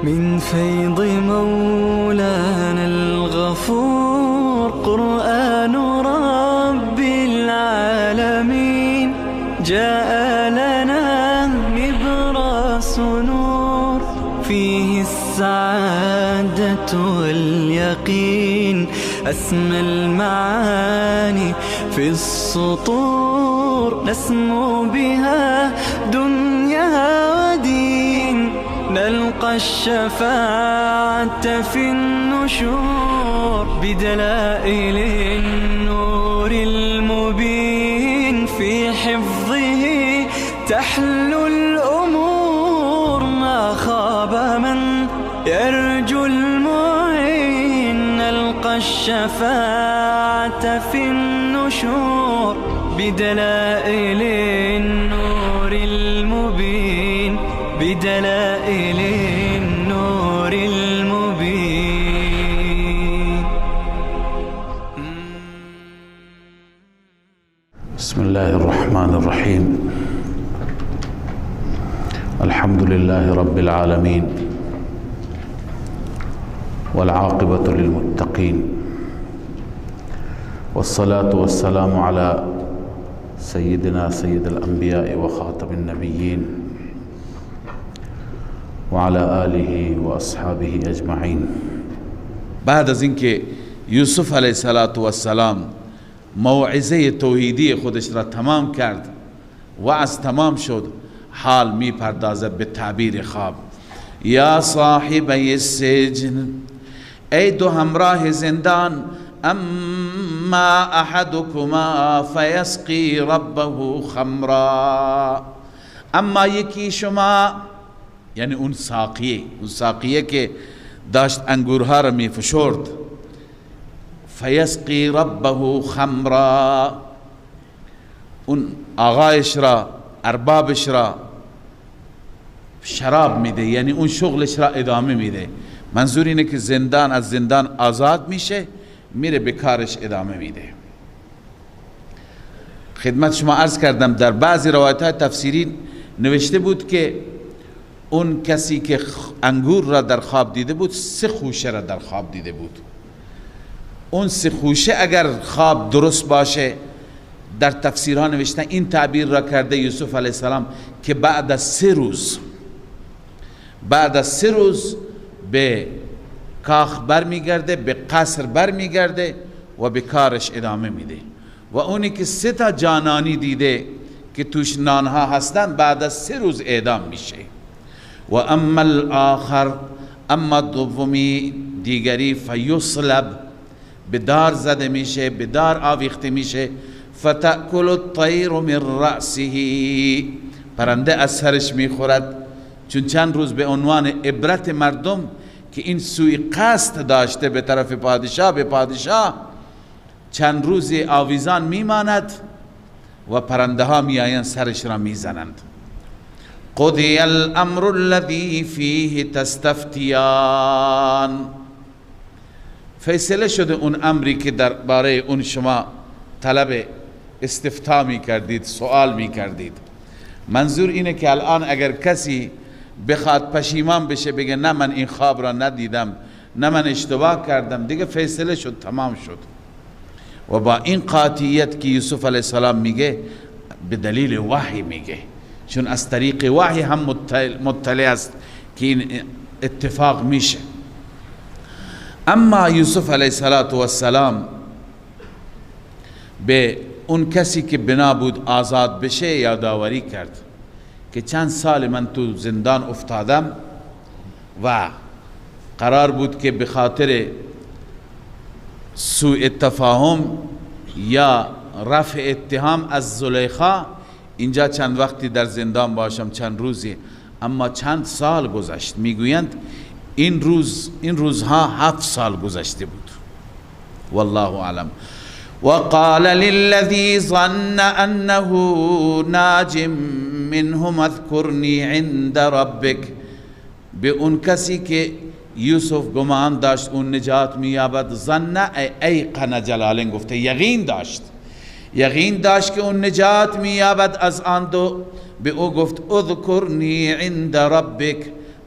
من فيض مولانا الغفور قرآن رب العالمين جاء لنا نبراس نور فيه السعادة واليقين أسمى المعاني في السطور نسمو بها دنيا ودين نلقى الشفاعة في النشور بدلائل النور المبين في حفظه تحلو الأمور ما خاب من يرجو المعين نلقى الشفاعة في النشور بدلائل النور المبين بدلائل النور المبين. بسم الله الرحمن الرحيم. الحمد لله رب العالمين والعاقبة للمتقين والصلاة والسلام على سيدنا سيد الأنبياء وخاتم النبيين وعلى آله وأصحابه أجمعين. بعد از اینکه یوسف علیه السلام موعظه توحیدی خودش را تمام کرد و از تمام شد حال می پردازد به تعبیر خواب. یا صاحبی السجن، ای دو همراه زندان، اما احدکما فیسقی ربه خمرا، اما یکی شما یعنی اون ساقیه که داشت انگورها را می فشرد، فیسقی ربه خمرا، اون آقایش را اربابش را شراب میده، یعنی اون شغلش را ادامه میده. منظور اینه که زندان از زندان آزاد میشه، میره به کارش ادامه میده. خدمت شما عرض کردم در بعضی روایت های تفسیری نوشته بود که اون کسی که انگور را در خواب دیده بود 3 خوشه را در خواب دیده بود. اون 3 خوشه اگر خواب درست باشه، در تفسیرها نوشتن این تعبیر را کرده یوسف علیه السلام که بعد از 3 روز به کاخ بر میگرده، به قصر بر میگرده و به کارش ادامه میده. و اونی که 3 تا جانانی دیده که توش نانها هستن بعد از 3 روز اعدام میشه. و اما الاخر، اما دومی دیگری، فیصلب، به دار زده میشه، به دار آویخته میشه. فتأکل الطیر من رأسه، پرنده از سرش میخورد. چون چند روز به عنوان عبرت مردم که این سوی قصد داشته به طرف پادشاه، به پادشاه چند روزی آویزان میماند و پرنده ها میآیند سرش را میزنند. قضی الامر الذی فیه تستفتیان، فیصله شده اون امری که درباره اون شما طلب استفتاء می کردید، سوال می کردید. منظور اینه که الان اگر کسی بخواد پشیمان بشه بگه نه من این خواب را ندیدم، نه من اشتباه کردم، دیگه فیصله شد، تمام شد. و با این قاطعیت که یوسف علیه السلام میگه به دلیل وحی میگه، چون از طریق وحی هم مطلع است که این اتفاق میشه. اما یوسف علیه السلام به اون کسی که بنا بود آزاد بشه یادآوری کرد که چند سال من تو زندان افتادم و قرار بود که به خاطر سوء تفاهم یا رفع اتهام از زلیخا اینجا چند وقتی در زندان باشم، چند روزی، اما چند سال گذشت. میگویند این روزها 7 سال گذشته بود. والله اعلم. وقال للذي ظن انه ناج منهم اذكرني عند ربك، به اون کسی که یوسف گمان داشت اون نجات مییابد، ظن ایقن، جلالین گفته یقین داشت که اون نجات مییابد از آن دو، به او گفت اذکرنی عند ربک،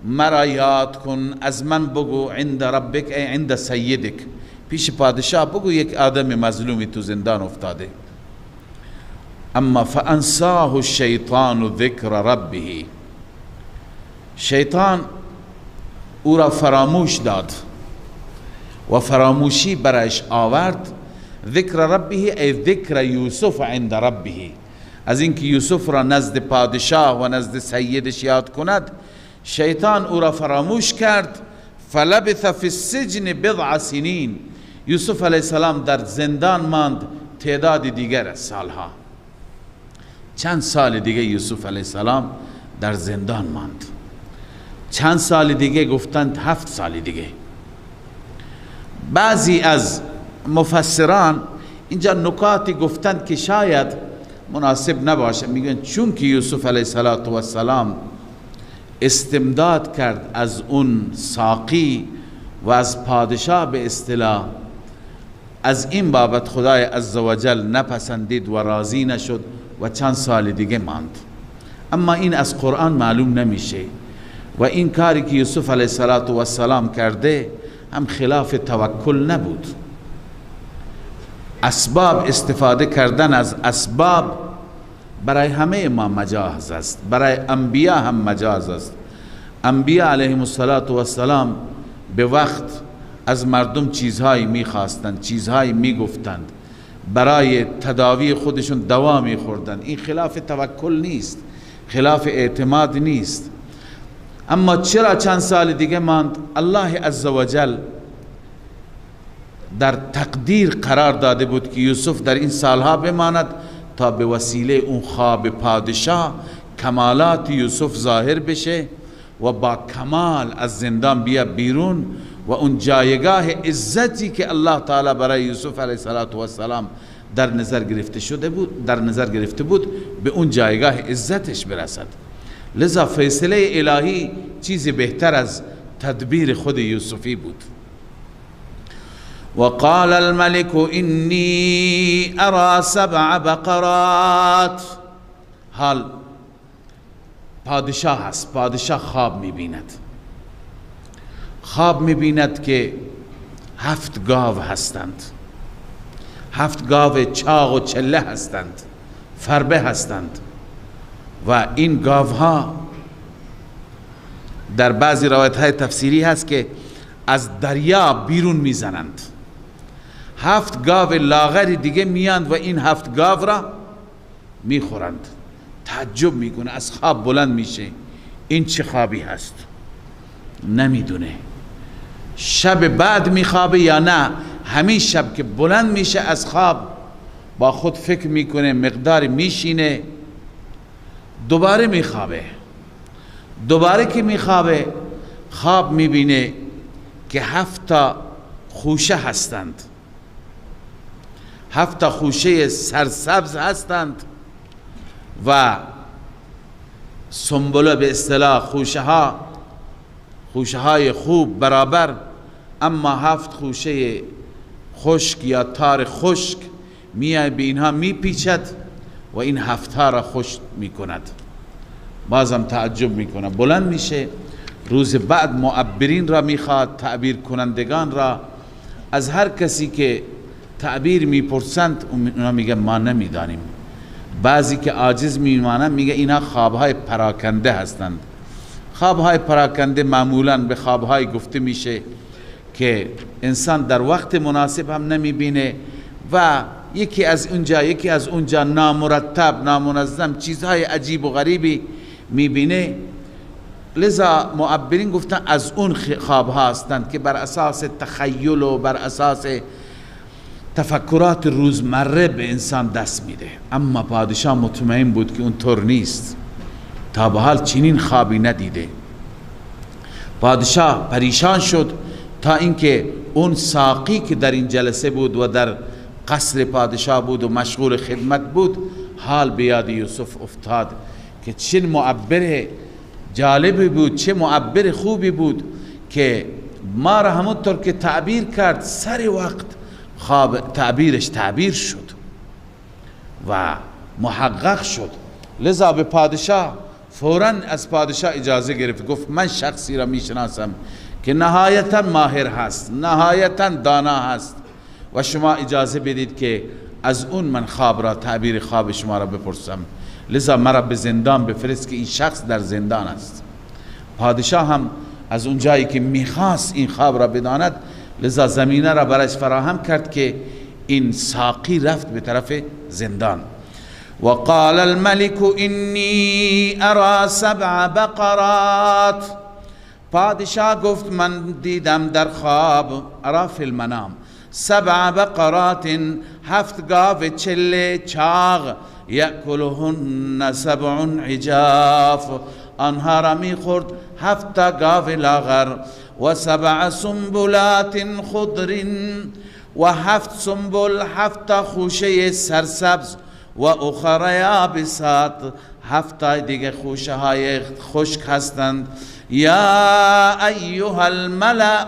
مرا یاد کن، از من بگو، عند ربک ای عند سیدک، پیش پادشاه بگو یک آدم مظلومی تو زندان افتاده. اما فانساه الشیطان ذکر ربه، شیطان او را فراموش داد و فراموشی برایش آورد. ذکر ربه ای ذکر یوسف عند ربه، از اینکه یوسف را نزد پادشاه و نزد سیدش یاد کند، شیطان او را فراموش کرد. فلبث فی السجن بضع سنین، یوسف علیه السلام در زندان ماند تعداد دیگر از سالها. چند سال دیگه یوسف علیه السلام در زندان ماند. چند سال دیگه گفتند 7 سال دیگه. بعضی از مفسران اینجا نکاتی گفتند که شاید مناسب نباشه. میگن چون که یوسف علیه السلام استمداد کرد از اون ساقی و از پادشاه به اصطلاح، از این بابت خدای عزوجل نپسندید و راضی نشد و چند سال دیگه ماند. اما این از قرآن معلوم نمیشه و این کاری که یوسف علیه السلام کرده هم خلاف توکل نبود. اسباب استفاده کردن از اسباب برای همه ما مجاز است، برای انبیا هم مجاز است. انبیا علیهم السلام به وقت از مردم چیزهایی میخواستند، چیزهایی میگفتند، برای تداوی خودشون دوا میخوردند. این خلاف توکل نیست، خلاف اعتماد نیست. اما چرا چند سال دیگه ماند؟ الله عزوجل در تقدیر قرار داده بود که یوسف در این سالها بماند تا به وسیله اون خواب پادشاه کمالات یوسف ظاهر بشه و با کمال از زندان بیا بیرون و اون جایگاه عزتی که الله تعالی برای یوسف علیه السلام در نظر گرفته بود به اون جایگاه عزتش برسد. لذا فیصله الهی چیز بهتر از تدبیر خود یوسفی بود. وقال الملك إني أرى 7 بقرات. حال پادشاه هست، پادشاه خواب میبیند، خواب میبیند که 7 گاو هستند، 7 گاو چاق و چله هستند، فربه هستند و این گاوها در بعضی روایت های تفسیری هست که از دریا بیرون میزنند. 7 گاو لاغر دیگه میاند و این 7 گاو را میخورند. تعجب میکنه، از خواب بلند میشه، این چه خوابی هست؟ نمیدونه شب بعد میخوابه یا نه. همین شب که بلند میشه از خواب با خود فکر میکنه، مقدار میشینه، دوباره میخوابه. دوباره که میخوابه خواب میبینه که 7 خوشه هستند، 7 خوشه سرسبز هستند و سنبله به اصطلاح خوشه های خوب برابر، اما 7 خوشه خشک یا تار خشک میای به اینها میپیچد و این 7 را خشک میکند. بازم تعجب میکنه، بلند میشه. روز بعد معبرین را میخواد، تعبیر کنندگان را. از هر کسی که تعبیر میپرسند اونا میگه ما نمیدانیم. بعضی که عاجز میمانند میگه اینا خوابهای پراکنده هستند. خوابهای پراکنده معمولا به خوابهای گفته میشه که انسان در وقت مناسب هم نمیبینه و یکی از اونجا نامرتب، نامنظم، چیزهای عجیب و غریبی میبینه. لذا معبرین گفتن از اون خواب هستند که بر اساس تخیل و بر اساس تفکرات روزمره به انسان دست میده. اما پادشاه مطمئن بود که اون طور نیست، تا به حال چنین خوابی ندیده. پادشاه پریشان شد تا اینکه اون ساقی که در این جلسه بود و در قصر پادشاه بود و مشغول خدمت بود، حال به یاد یوسف افتاد که چه معبر جالبی بود، چه معبر خوبی بود که ما را همونطور که تعبیر کرد سر وقت خواب تعبیرش تعبیر شد و محقق شد. لذا به پادشاه فوراً از پادشاه اجازه گرفت، گفت من شخصی را میشناسم که نهایتا ماهر هست، نهایتا دانا هست و شما اجازه بدید که از اون من خواب را، تعبیر خواب شما را بپرسم، لذا مرا به زندان بفرست که این شخص در زندان است. پادشاه هم از اون جایی که میخواست این خواب را بداند، لذا زمینه را برایش فراهم کرد که این ساقی رفت به طرف زندان. وقال الملك إني أرى 7 بقرات. پادشاه گفت من دیدم در خواب، ارا فی المنام، 7 بقرات، 7 گاو چله چاغ، یأکلهن 7 عجاف، آنها را میخورد 7 گاو لاغر، و 7 سنبلات خضر، و 7 سنبل، 7 خوشه سرسبز، و اخر یابسات، 7 دیگه خوشه های خشک هستند. یا ایها الملأ،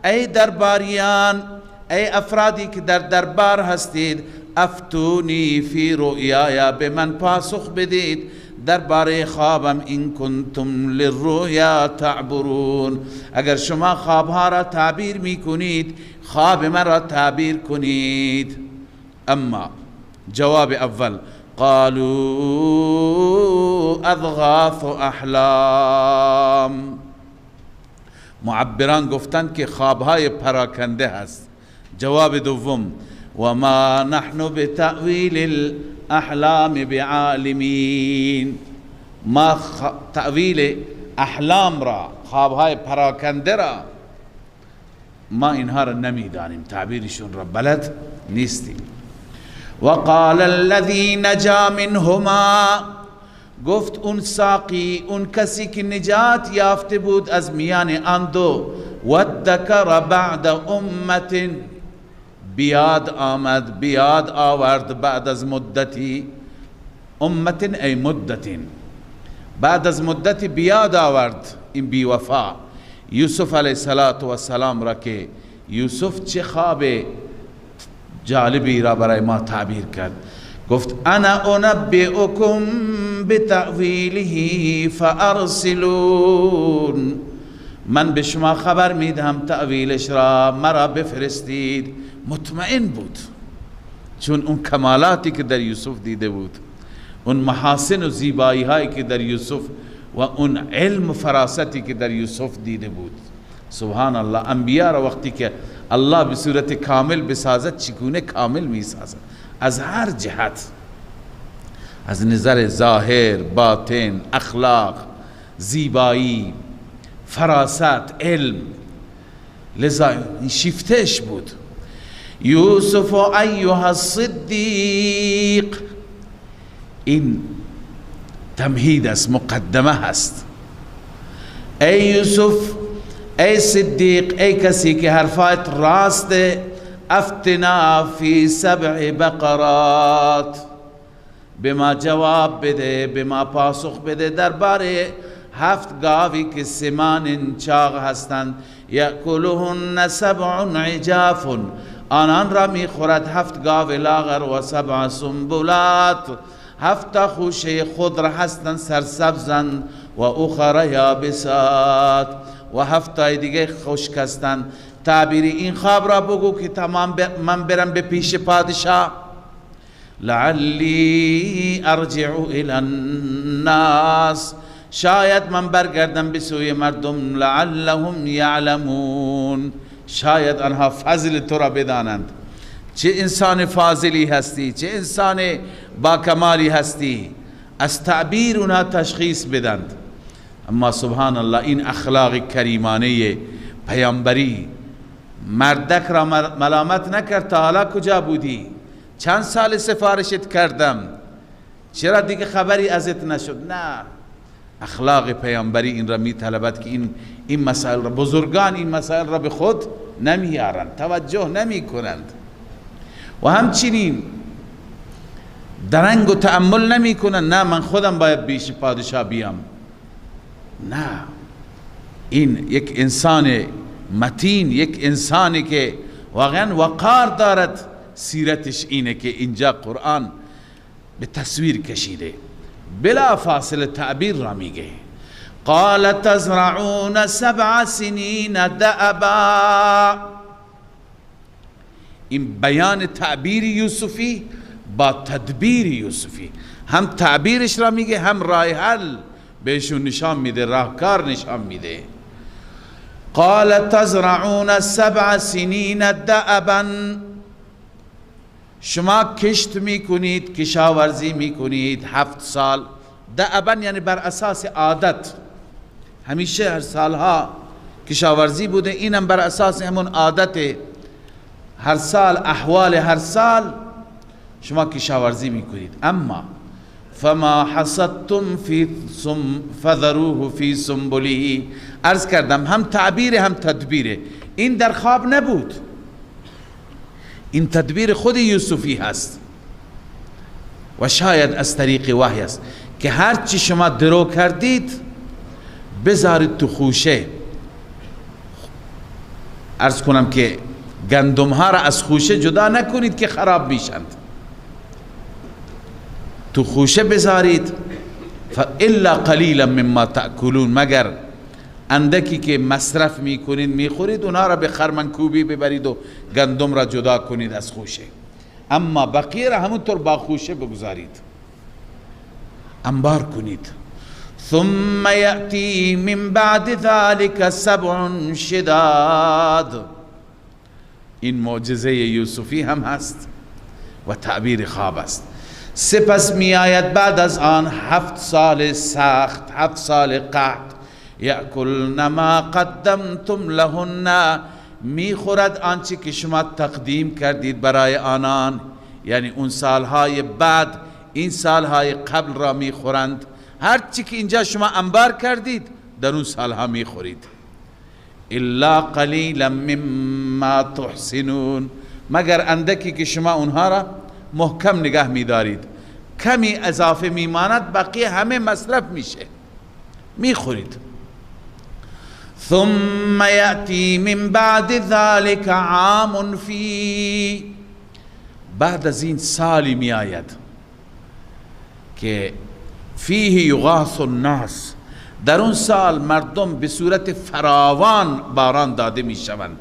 ای درباریان، ای افرادی که در دربار هستید، افتونی فی رؤیایا، به من پاسخ بدید درباره خوابم، این کنتم للرؤیا تعبرون، اگر شما خوابها را تعبیر میکنید خواب من را تعبیر کنید. اما جواب اول، قالوا اضغاث احلام، معبران گفتند که خوابهای پراکنده هست. جواب دوم، و ما نحن بتأویل الاحلام بعالمین، ما تأویل احلام را، خوابهای پراکنده را، ما اینها را نمیدانیم، تعبیرشون را بلد نیستیم. وقال الذي نجا منهما، گفت اون ساقی، اون کسی که نجات یافته بود از میان آن دو، وادکر بعد امت، بیاد آمد، بیاد آورد بعد از مدتی، امت ای مدتی، بعد از مدتی بیاد آورد این بیوفا یوسف علیه السلام را که یوسف چه خواب جالبی را برای ما تعبیر کرد. گفت انا انبئکم بتأویله فارسلون، من به شما خبر میدهم تأویلش را، مرا بفرستید. مطمئن بود، چون اون کمالاتی که در یوسف دیده بود، اون محاسن و زیبایی هایی که در یوسف و اون علم و فراستی که در یوسف دیده بود. سبحان الله، انبیاء را وقتی که الله به صورت کامل بسازد چگونه کامل میسازد، از هر جهت، از نظر ظاهر، باطن، اخلاق، زیبایی، فراست، علم. لذا شیفتش بود. یوسف ایها الصدیق، این تمهید است، مقدمه هست. ای یوسف، ای صدیق، ای کسی که حرفات راست، افتنا فی 7 بقرات، به ما جواب بده، به ما پاسخ بده درباره 7 گاوی که سمان چاق هستند، یأکلهن 7 عجاف، آنان را میخورد 7 گاو لاغر، و 7 سنبلات، 7 خوشه خضر هستند سرسبزند، و اخر یابسات، و 7 دیگه خشک هستند. تعبیر این خواب را بگو که تمام من برم به پیش پادشاه. لعلی ارجع الی الناس، شاید من برگردم به سوی مردم، لعلهم یعلمون، شاید آنها فضل تو را بدانند، چه انسان فاضلی هستی، چه انسان با کمالی هستی، از تعبیر اونها تشخیص بدند. اما سبحان الله، این اخلاق کریمانه پیامبری مردک را ملامت نکرد. تا حالا کجا بودی؟ چند سال سفارشت کردم، چرا دیگه خبری ازت نشد؟ نه، اخلاق پیامبری این را می طلبد که این مسائل را، بزرگان این مسائل را به خود نمیارند، توجه نمی کنند، و همچنین درنگ و تأمل نمی کنند. نه من خودم باید پیش پادشاه بیام. نه، این یک انسان متین، یک انسانی که واقعا وقار دارد، سیرتش اینه که اینجا قرآن به تصویر کشیده. بلا فاصله تعبیر را میگه. قال تزرعون 7 سنین دأبا. این بیان تعبیر یوسفی با تدبیر یوسفی، هم تعبیرش را میگه هم راه حل بهشون نشان میده، راهکار نشان میده. قال تزرعون 7 سنین دأبا. شما کشت میکنید، کشاورزی میکنید 7 سال. دأبا یعنی بر اساس عادت، همیشه هر سالها کشاورزی بوده، اینم بر اساس همون عادت هر سال، احوال هر سال شما کشاورزی میکنید. اما فما حصدتم فذروه فی سنبله. عرض کردم هم تعبیر هم تدبیره. این در خواب نبود، این تدبیر خود یوسفی هست و شاید از طریق وحی است که هرچی شما درو کردید بذارید تو خوشه. عرض کنم که گندم ها را از خوشه جدا نکنید که خراب میشند، تو خوشه بذارید. فالا قلیلا مما تأکلون، مگر اندکی که مصرف میکنید میخورید، اونها را به خرمنکوبی ببرید و گندم را جدا کنید از خوشه، اما بقیه را همونطور با خوشه بگذارید، انبار کنید. ثم یأتی من بعد ذلك 7 شداد. این معجزه یوسفی هم هست و تعبیر خواب است. سپس می آید بعد از آن 7 سال سخت، 7 سال قحط. یأکلن ما قدمتم لهن. می خورد آنچه که شما تقدیم کردید برای آنان، یعنی اون سالهای بعد این سالهای قبل را می خورند. هر چی که اینجا شما انبار کردید در اون سالها می خورید. الا قلیلا مما تحسنون، مگر اندکی که شما اونها را محکم نگه می دارید، کمی اضافه می ماند، بقیه همه مصرف میشه، می خورید. ثم یأتی من بعد ذلك عام فی. بعد از این سالی می آید که فیه یغاث الناس، در اون سال مردم به صورت فراوان باران داده می شوند.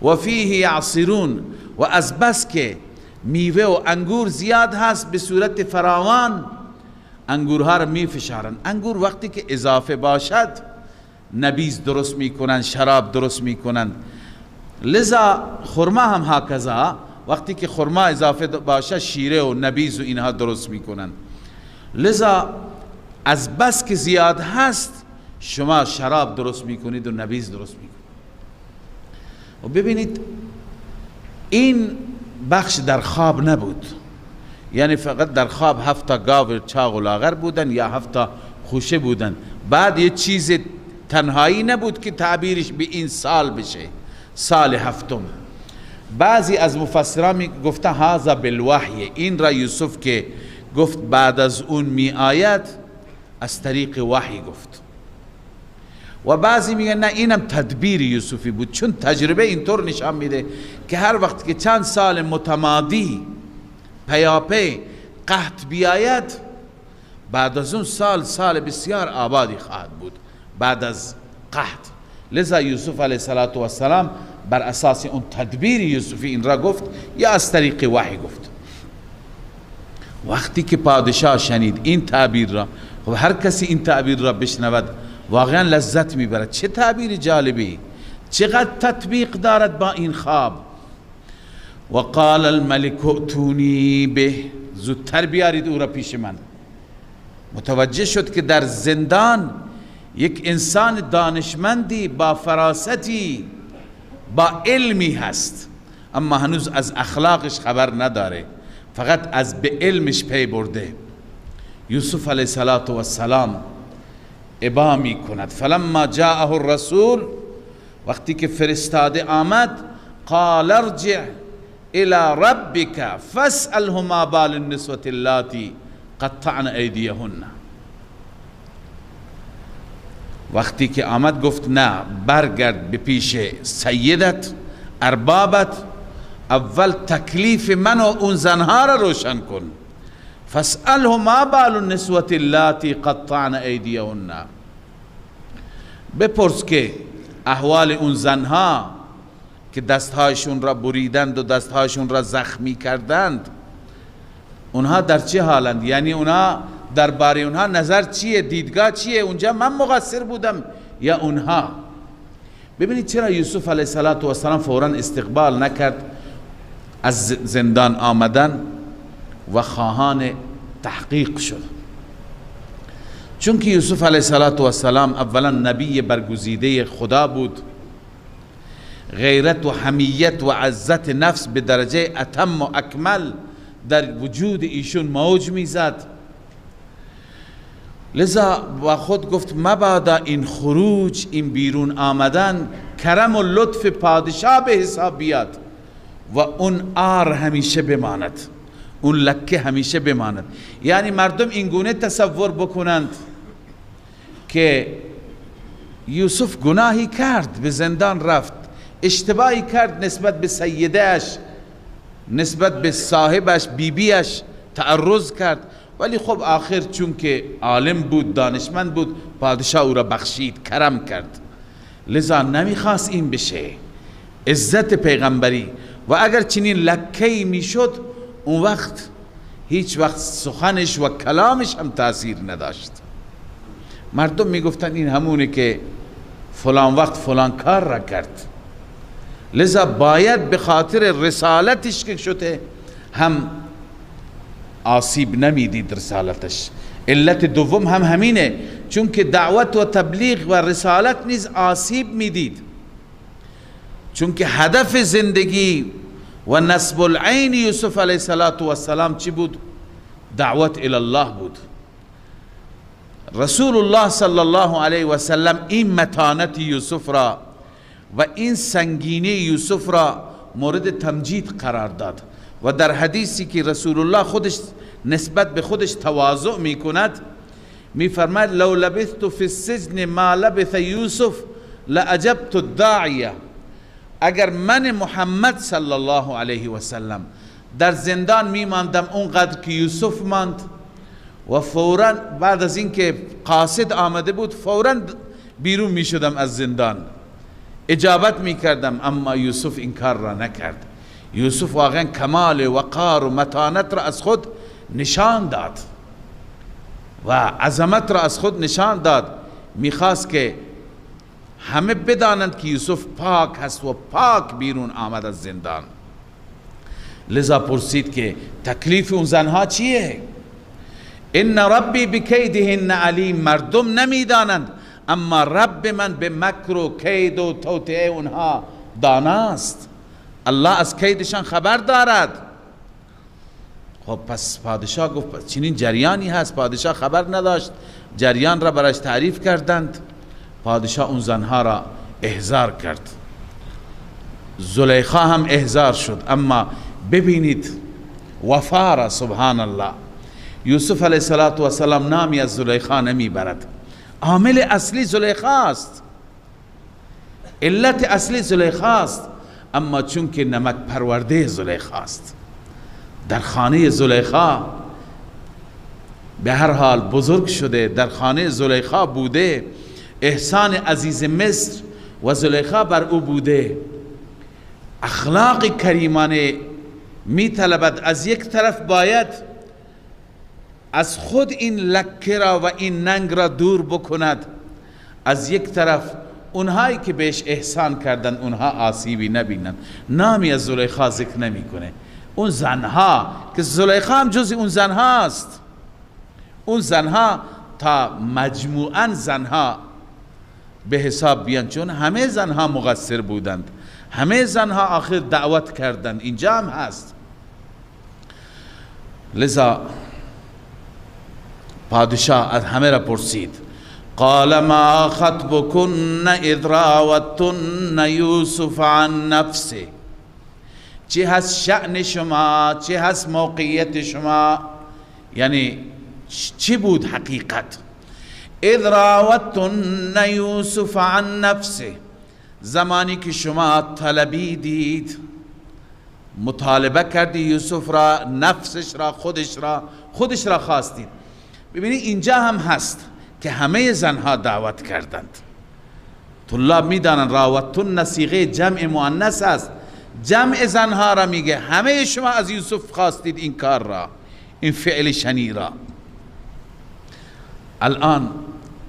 و فیه یعصرون، و از بس که میوه و انگور زیاد هست به صورت فراوان انگورها را می فشارند. انگور وقتی که اضافه باشد نبیذ درست می کنند، شراب درست می کنند. لذا خرما هم هکذا، وقتی که خرما اضافه باشد شیره و نبیذ و اینها درست می کنند. لذا از بس که زیاد هست شما شراب درست می کنید و نبیذ درست می کنید. و ببینید این بخش در خواب نبود، یعنی فقط در خواب 7 گاو چاق و لاغر بودن یا 7 خوشه بودن. بعد یه چیز تنهایی نبود که تعبیرش به این سال بشه، سال 7. بعضی از مفسران گفته هذا بالوحی، این را یوسف که گفت بعد از اون می آید از طریق وحی گفت. و بعضی میگن نه اینم تدبیر یوسفی بود، چون تجربه اینطور نشان میده که هر وقت که چند سال متمادی پیاپی قحط بیاید، بعد از اون سال بسیار آبادی خواهد بود بعد از قحط. لذا یوسف علیه السلام بر اساس اون تدبیر یوسفی این را گفت یا از طریق وحی گفت. وقتی که پادشاه شنید این تعبیر را، و هر کسی این تعبیر را بشنود واقعا لذت میبرد. چه تعبیر جالبی، چقدر تطبیق دارد با این خواب. و قال الملك ائتونی به، زودتر بیارید او را پیش من. متوجه شد که در زندان یک انسان دانشمندی با فراستی با علمی هست، اما هنوز از اخلاقش خبر نداره، فقط از به علمش پی برده. یوسف علیه السلام ابا می کند. فلما جاءه الرسول، وقتی که فرستاده آمد، قال ارجع الى ربك فاسأله ما بال النسوة اللاتي قطعن ایدیهن. وقتی که آمد گفت نه، برگرد به پیش سیدت، اربابت، اول تکلیف من و اون زنها را روشن کن. فاسأله ما بال النسوة اللاتی قطعن ایدیهن، بپرس که احوال اون زنها که دستهایشون را بریدند و دستهایشون را زخمی کردند، اونها در چه حالند؟ یعنی اونها درباره اونها نظر چیه، دیدگاه چیه؟ اونجا من مقصر بودم یا اونها؟ ببینید چرا یوسف علیه السلام فوراً استقبال نکرد از زندان آمدن و خواهان تحقیق شد؟ چون که یوسف علیه السلام اولا نبی برگزیده خدا بود، غیرت و حمیت و عزت نفس به درجه اتم و اکمل در وجود ایشون موج میزد، لذا با خود گفت مبادا این خروج، این بیرون آمدن کرم و لطف پادشاه به حساب بیاد و اون آر همیشه بماند، اون لکه همیشه بماند. یعنی مردم این گونه تصور بکنند که یوسف گناهی کرد، به زندان رفت، اشتباهی کرد نسبت به سیدهش، نسبت به صاحبش، بیبیش تعرض کرد، ولی خب آخر چون که عالم بود، دانشمند بود، پادشاه او را بخشید، کرم کرد. لذا نمیخواست این بشه، عزت پیغمبری. و اگر چنین لکه‌ای میشد، اون وقت هیچ وقت سخنش و کلامش هم تاثیر نداشت. مردم میگفتن این همونه که فلان وقت فلان کار را کرد. لذا باید به خاطر رسالتش که شده هم آسیب نمیدید رسالتش. علت دوم هم همینه، چون که دعوت و تبلیغ و رسالت نیز آسیب میدید، چون که هدف زندگی و نصب العین یوسف علیه السلام چی بود؟ دعوت الی الله بود. رسول الله صلی الله علیه و سلم این متانت یوسف را و این سنگینی یوسف را مورد تمجید قرار داد و در حدیثی که رسول الله خودش نسبت به خودش تواضع می کند می فرماید لو لبثت فی السجن ما لبث یوسف لأجبت الداعیه، اگر من محمد صلی الله علیه و سلم در زندان می ماندم اونقدر که یوسف ماند و فوراً بعد از اینکه قاصد آمده بود فوراً بیرون می شدم از زندان، اجابت می کردم، اما یوسف این کار را نکرد. یوسف واقعا کمال وقار و متانت را از خود نشان داد و عظمت را از خود نشان داد. میخواست که همه بدانند که یوسف پاک هست و پاک بیرون آمد از زندان. لذا پرسید که تکلیف اون زنها چیه؟ ان ربی بکیدهن علیم، مردم نمیدانند اما رب من به مکر و کید و توطئه اونها داناست، الله از کیدشان خبر دارد. خب پس پادشاه گفت چنین جریانی هست، پادشاه خبر نداشت، جریان را برایش تعریف کردند. پادشاه اون زنها را احضار کرد، زلیخا هم احضار شد. اما ببینید وفا را، سبحان الله، یوسف علیه السلام نامی از زلیخا نمی برد، عامل اصلی زلیخا است، علت اصلی زلیخا است، اما چون که نمک پرورده زلیخا است، در خانه زلیخا به هر حال بزرگ شده، در خانه زلیخا بوده، احسان عزیز مصر و زلیخا بر او بوده، اخلاق کریمانه می طلبد. از یک طرف باید از خود این لکه را و این ننگ را دور بکند، از یک طرف اونهایی که بهش احسان کردن اونها آسیبی نبینند. نامی از زلیخا ذکر نمی کنه. اون زنها که زلیخا هم جز اون زنها است، اون زنها تا مجموعاً زنها به حساب بیان، چون همه زنها مقصر بودند، همه زنها آخر دعوت کردند، اینجا هم هست. لذا پادشاه از همه را پرسید قال ما خطبكن اذ راوتن یوسف عن نفسه، چه هست شأن شما، چه هست موقعیت شما، یعنی چی بود حقیقت؟ اذ راوتن یوسف عن نفسه، زمانی که شما طلبیدید مطالبه کردی یوسف را، نفسش را، خودش را خواستید. ببینید اینجا هم هست که همه زنها دعوت کردند. طلاب میدانن راوتن صیغه جمع مؤنث است، جمع زنها را میگه. همه شما از یوسف خواستید این کار را، این فعل شنیع را. الان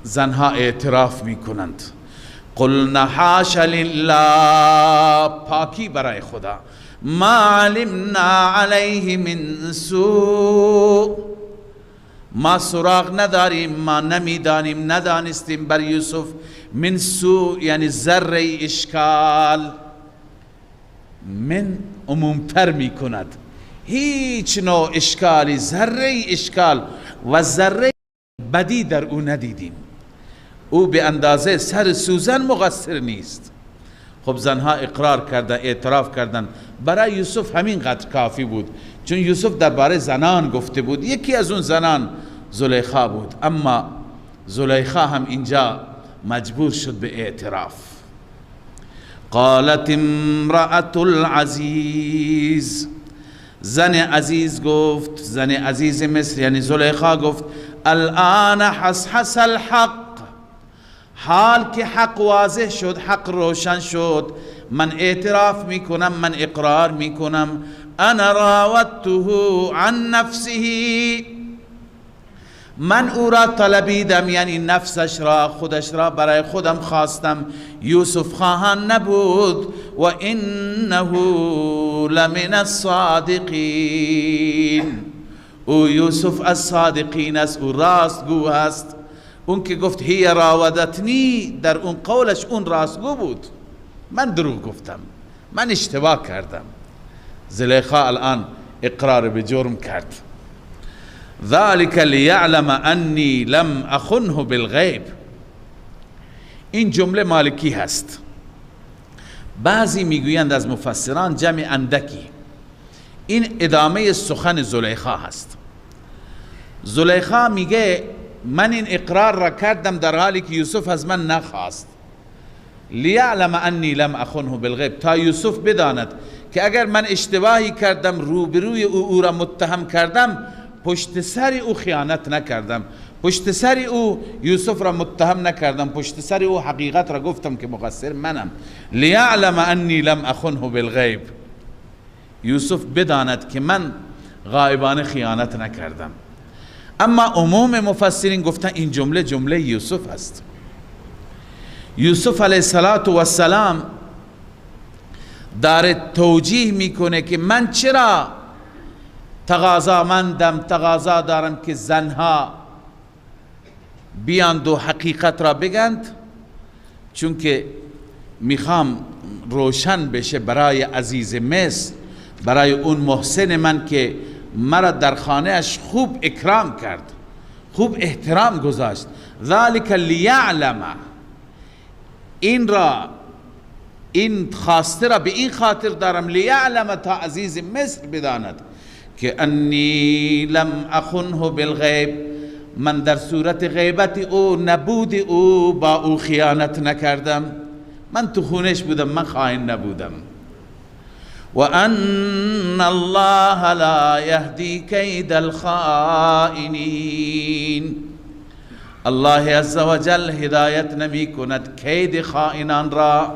زنها اعتراف میکنند. قلنا حاش لله، پاکی برای خدا، ما علمنا علیه من سوء، ما سراغ نداریم، ما نمیدانیم، ندانستیم بر یوسف من سوء یعنی ذره اشکال. من عمومتر می کند، هیچ نوع اشکالی، ذره اشکال و ذره بدی در او ندیدیم. او به اندازه سر سوزن مقصر نیست. خب زنها اقرار کردن، اعتراف کردن. برای یوسف همین قدر کافی بود، چون یوسف درباره زنان گفته بود. یکی از اون زنان زلیخا بود، اما زلیخا هم اینجا مجبور شد به اعتراف. قالت امرأة العزیز، زن عزیز گفت، زن عزیز مصر یعنی زلیخا گفت الان حصحص الحق، حال که حق واضح شد، حق روشن شد، من اعتراف میکنم، من اقرار میکنم. انا راودته عن نفسه، من او را طلبیدم، یعنی نفسش را، خودش را برای خودم خواستم. یوسف خواهان نبود. و انه لمن الصادقین، او یوسف از صادقین است، او راستگو است. اون که گفت هی راودتنی، در اون قولش اون راستگو بود. من دروغ گفتم، من اشتباه کردم. زلیخا الان اقرار به جرم کرد. ذلك لیعلم انی لم اخنه بالغیب، این جمله مالکی هست. بعضی میگویند از مفسران جمع اندکی، این ادامه سخن زلیخا هست. زلیخا میگه من این اقرار را کردم در حالی که یوسف از من نخواست. لیعلم انی لم اخنه بالغیب، تا یوسف بداند که اگر من اشتباهی کردم، روبروی او را متهم کردم، پشت سر او خیانت نکردم، پشت سر او یوسف را متهم نکردم، پشت سر او حقیقت را گفتم که مقصر منم. لیعلم انی لم اخنه بالغیب، یوسف بداند که من غایبانه خیانت نکردم. اما عموم مفسرین گفتن این جمله جمله یوسف است. یوسف علیه السلام داره توجیه میکنه که من چرا تقاضا دارم که زنها بیاند و حقیقت را بگند، چون که میخوام روشن بشه برای عزیز مصر، برای اون محسن من که مرا در خانه اش خوب اکرام کرد، خوب احترام گذاشت. ذالک لیعلم، این خواسته را به این خاطر دارم، لیعلم تا عزیز مصر بداند که انی لم اخنه بالغیب، من در صورت غیبت او، نبود او، با او خیانت نکردم، من تو خونش بودم، من خائن نبودم. و ان الله لا یهدی کید الخائنین، الله عز وجل هدایت نمی کند کید خائنان را،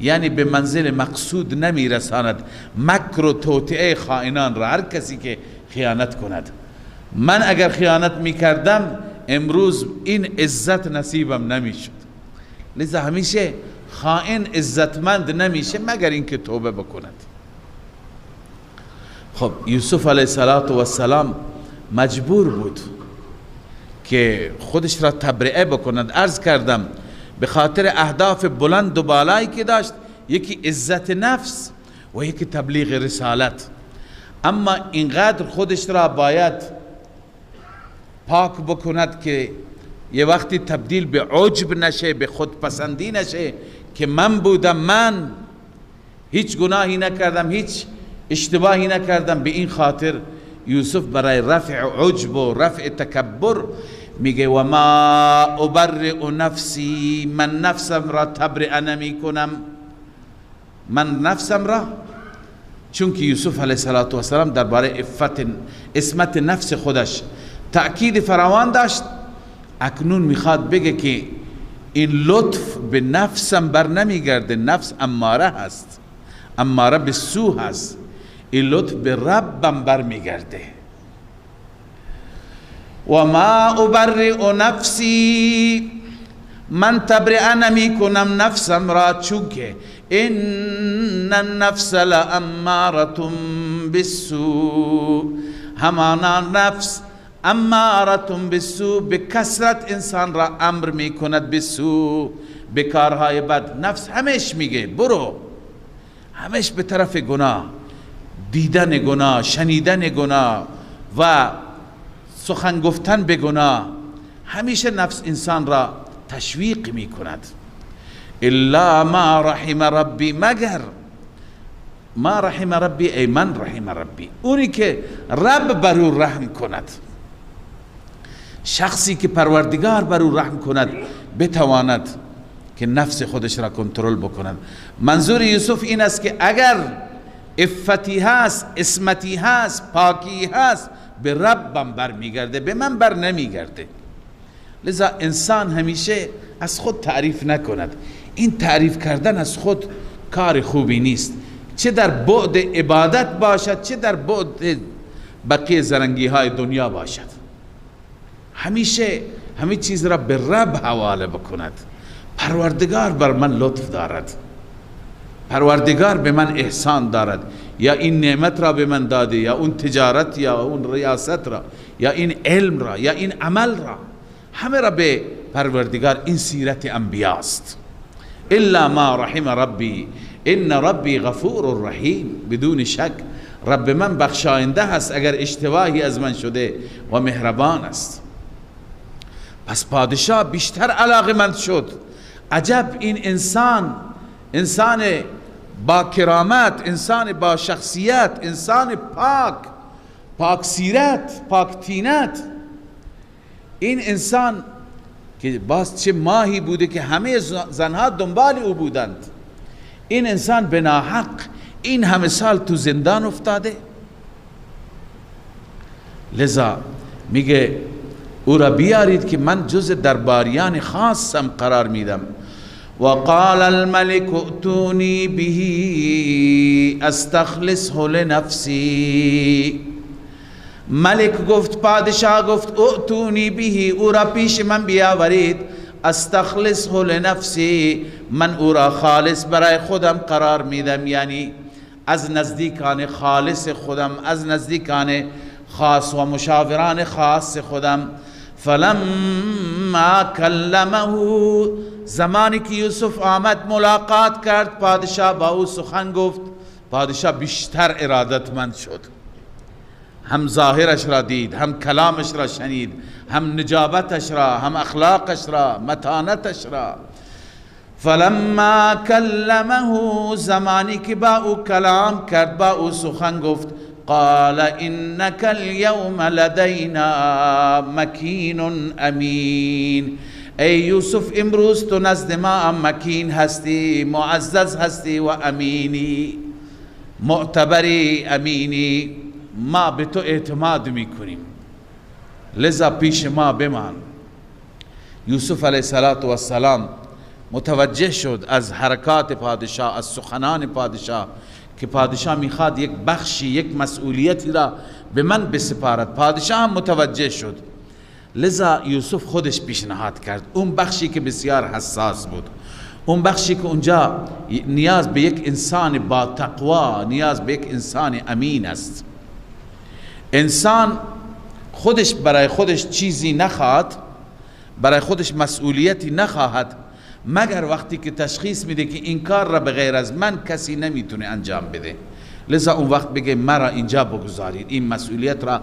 یعنی به منزل مقصود نمی رساند، مکر و توطئه خائنان را. هر کسی که خیانت کند، من اگر خیانت می کردم امروز این عزت نصیبم نمی شد. لذا همیشه خائن عزتمند نمیشه مگر اینکه توبه بکند. خب یوسف علیه السلام مجبور بود که خودش را تبرئه بکند. عرض کردم به خاطر اهداف بلند و بالایی که داشت، یکی عزت نفس و یکی تبلیغ رسالت. اما اینقدر خودش را باید پاک بکند که یه وقتی تبدیل به عجب نشه، به خودپسندی نشه که من بودم، من هیچ گناهی نکردم، هیچ اشتباهی نکردم. به این خاطر یوسف برای رفع عجب و رفع تکبر میگه و ما ابرئ نفسی، من نفسم را تبرئه نمی کنم، من نفسم را چون که یوسف علیه السلام درباره عصمت نفس خودش تأکید فراوان داشت، اکنون میخواد بگه که این لطف به نفسم بر نمیگرده، نفس اماره هست، اماره به سو هست، این لطف به ربم بر میگرده. و ما ابرئ نفسی، من تبرئه نمی کنم نفسم را، چون که ان النفس لاماره بالسوء، همانا نفس اماره بالسوء، به کثرت انسان را امر می کند بالسوء، به کارهای بد. نفس همیش میگه برو، همیش به طرف گناه، دیدن گناه، شنیدن گناه و سخن گفتن به گناه، همیشه نفس انسان را تشویق می کند. الا ما رحم ربی، مگر ما رحم ربی ای من رحم ربی، اونی که رب بر او رحم کند. شخصی که پروردگار بر او رحم کند بتواند که نفس خودش را کنترل بکند. منظور یوسف این است که اگر عفتی هست، عصمتی هست، پاکی هست، به ربم بر میگرده، به من بر نمیگرده. لذا انسان همیشه از خود تعریف نکند. این تعریف کردن از خود کار خوبی نیست، چه در بعد عبادت باشد، چه در بعد بقیه زرنگی های دنیا باشد. همیشه همه چیز را به رب حواله بکند. پروردگار بر من لطف دارد، پروردگار به من احسان دارد، یا این نعمت را به من داده، یا اون تجارت، یا اون ریاست را، یا این علم را، یا این عمل را، همه را به پروردگار. این سیرت انبیاست. الا ما رحم ربی ان ربی غفور رحیم، بدون شک رب من بخشاینده هست اگر اشتباهی از من شده و مهربان است. پس پادشاه بیشتر علاقمند شد. عجب این انسان با کرامت، انسان با شخصیت، انسان پاک سیرت، پاک تینت، این انسان که باز چه ماهی بوده که همه زنها دنبال او بودند، این انسان به ناحق این همه سال تو زندان افتاده. لذا میگه او را بیارید که من جز درباریان خاصم قرار میدم. وقال الملك ائتوني به استخلصه لنفسی، ملک گفت، پادشاه گفت ائتونی به، او را پیش من بیاورید، استخلصه لنفسی، من او را خالص برای خودم قرار میدم، یعنی از نزدیکان خالص خودم، از نزدیکان خاص و مشاوران خاص خودم. فلما کلمه، زمانی که یوسف آمد ملاقات کرد، پادشاه با او سخن گفت، پادشاه بیشتر ارادتمند شد، هم ظاهرش را دید، هم کلامش را شنید، هم نجابتش را، هم اخلاقش را، متانتش را. فلما کلمه، زمانی که با او کلام کرد، با او سخن گفت، قال انك اليوم لدينا مكين امین، ای یوسف امروز تو نزد ما مکین هستی، معزز هستی و امینی، معتبری، امینی، ما به تو اعتماد میکنیم، لذا پیش ما بمان. یوسف علیه السلام متوجه شد از حرکات پادشاه، از سخنان پادشاه، که پادشاه میخواد یک بخشی، یک مسئولیتی را به من بسپارد. پادشاه هم متوجه شد، لذا یوسف خودش پیشنهاد کرد اون بخشی که بسیار حساس بود، اون بخشی که اونجا نیاز به یک انسان با تقوا، نیاز به یک انسان امین است. انسان خودش برای خودش چیزی نخواهد، برای خودش مسئولیتی نخواهد، مگر وقتی که تشخیص میده که این کار را بغیر از من کسی نمیتونه انجام بده. لذا اون وقت بگه مرا اینجا بگذارید، این مسئولیت را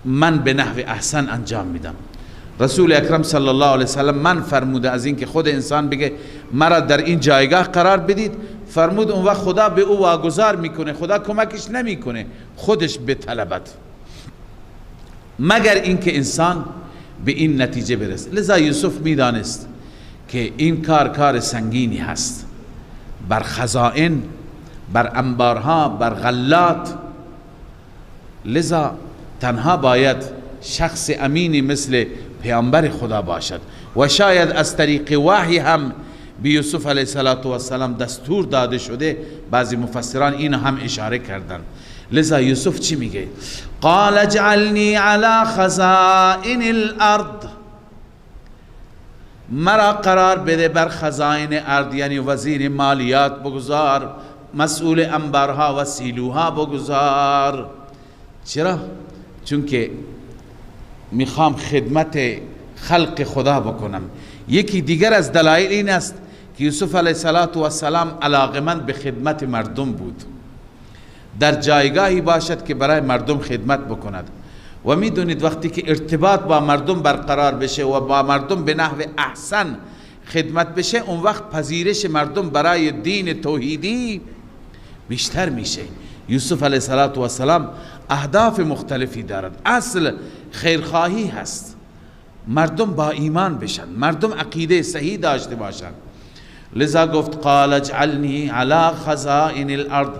من به نحو احسن انجام میدم. رسول اکرم صلی الله علیه وسلم من فرموده از این که خود انسان بگه مرا در این جایگاه قرار بدید، فرمود اون وقت خدا به او واگذار میکنه، خدا کمکش نمیکنه، خودش بطلبد، مگر اینکه انسان به این نتیجه برسه. لذا یوسف میدانست که این کار سنگینی هست، بر خزائن بر انبارها، بر غلات. لذا تنها باید شخص امینی مثل پیامبر خدا باشد و شاید از طریق وحی هم به یوسف علیه السلام دستور داده شده. بعضی مفسران این هم اشاره کردن. لذا یوسف چی میگه؟ قال اجعلنی علی خزائن الارض، مرا قرار بده بر خزائن ارض، یعنی وزیر مالیات بگذار، مسئول انبارها و سیلوها بگذار. چرا؟ چون که میخوام خدمت خلق خدا بکنم. یکی دیگر از دلایل این است که یوسف علیه السلام علاقمند به خدمت مردم بود، در جایگاهی باشد که برای مردم خدمت بکند. و میدونید وقتی که ارتباط با مردم برقرار بشه و با مردم به نحو احسن خدمت بشه، اون وقت پذیرش مردم برای دین توحیدی بیشتر میشه. یوسف علیه السلام اهداف مختلفی دارد. اصل خیرخواهی هست، مردم با ایمان بشن، مردم عقیده صحیح داشته باشند. لذا گفت قال اجعلنی علی خزائن الارض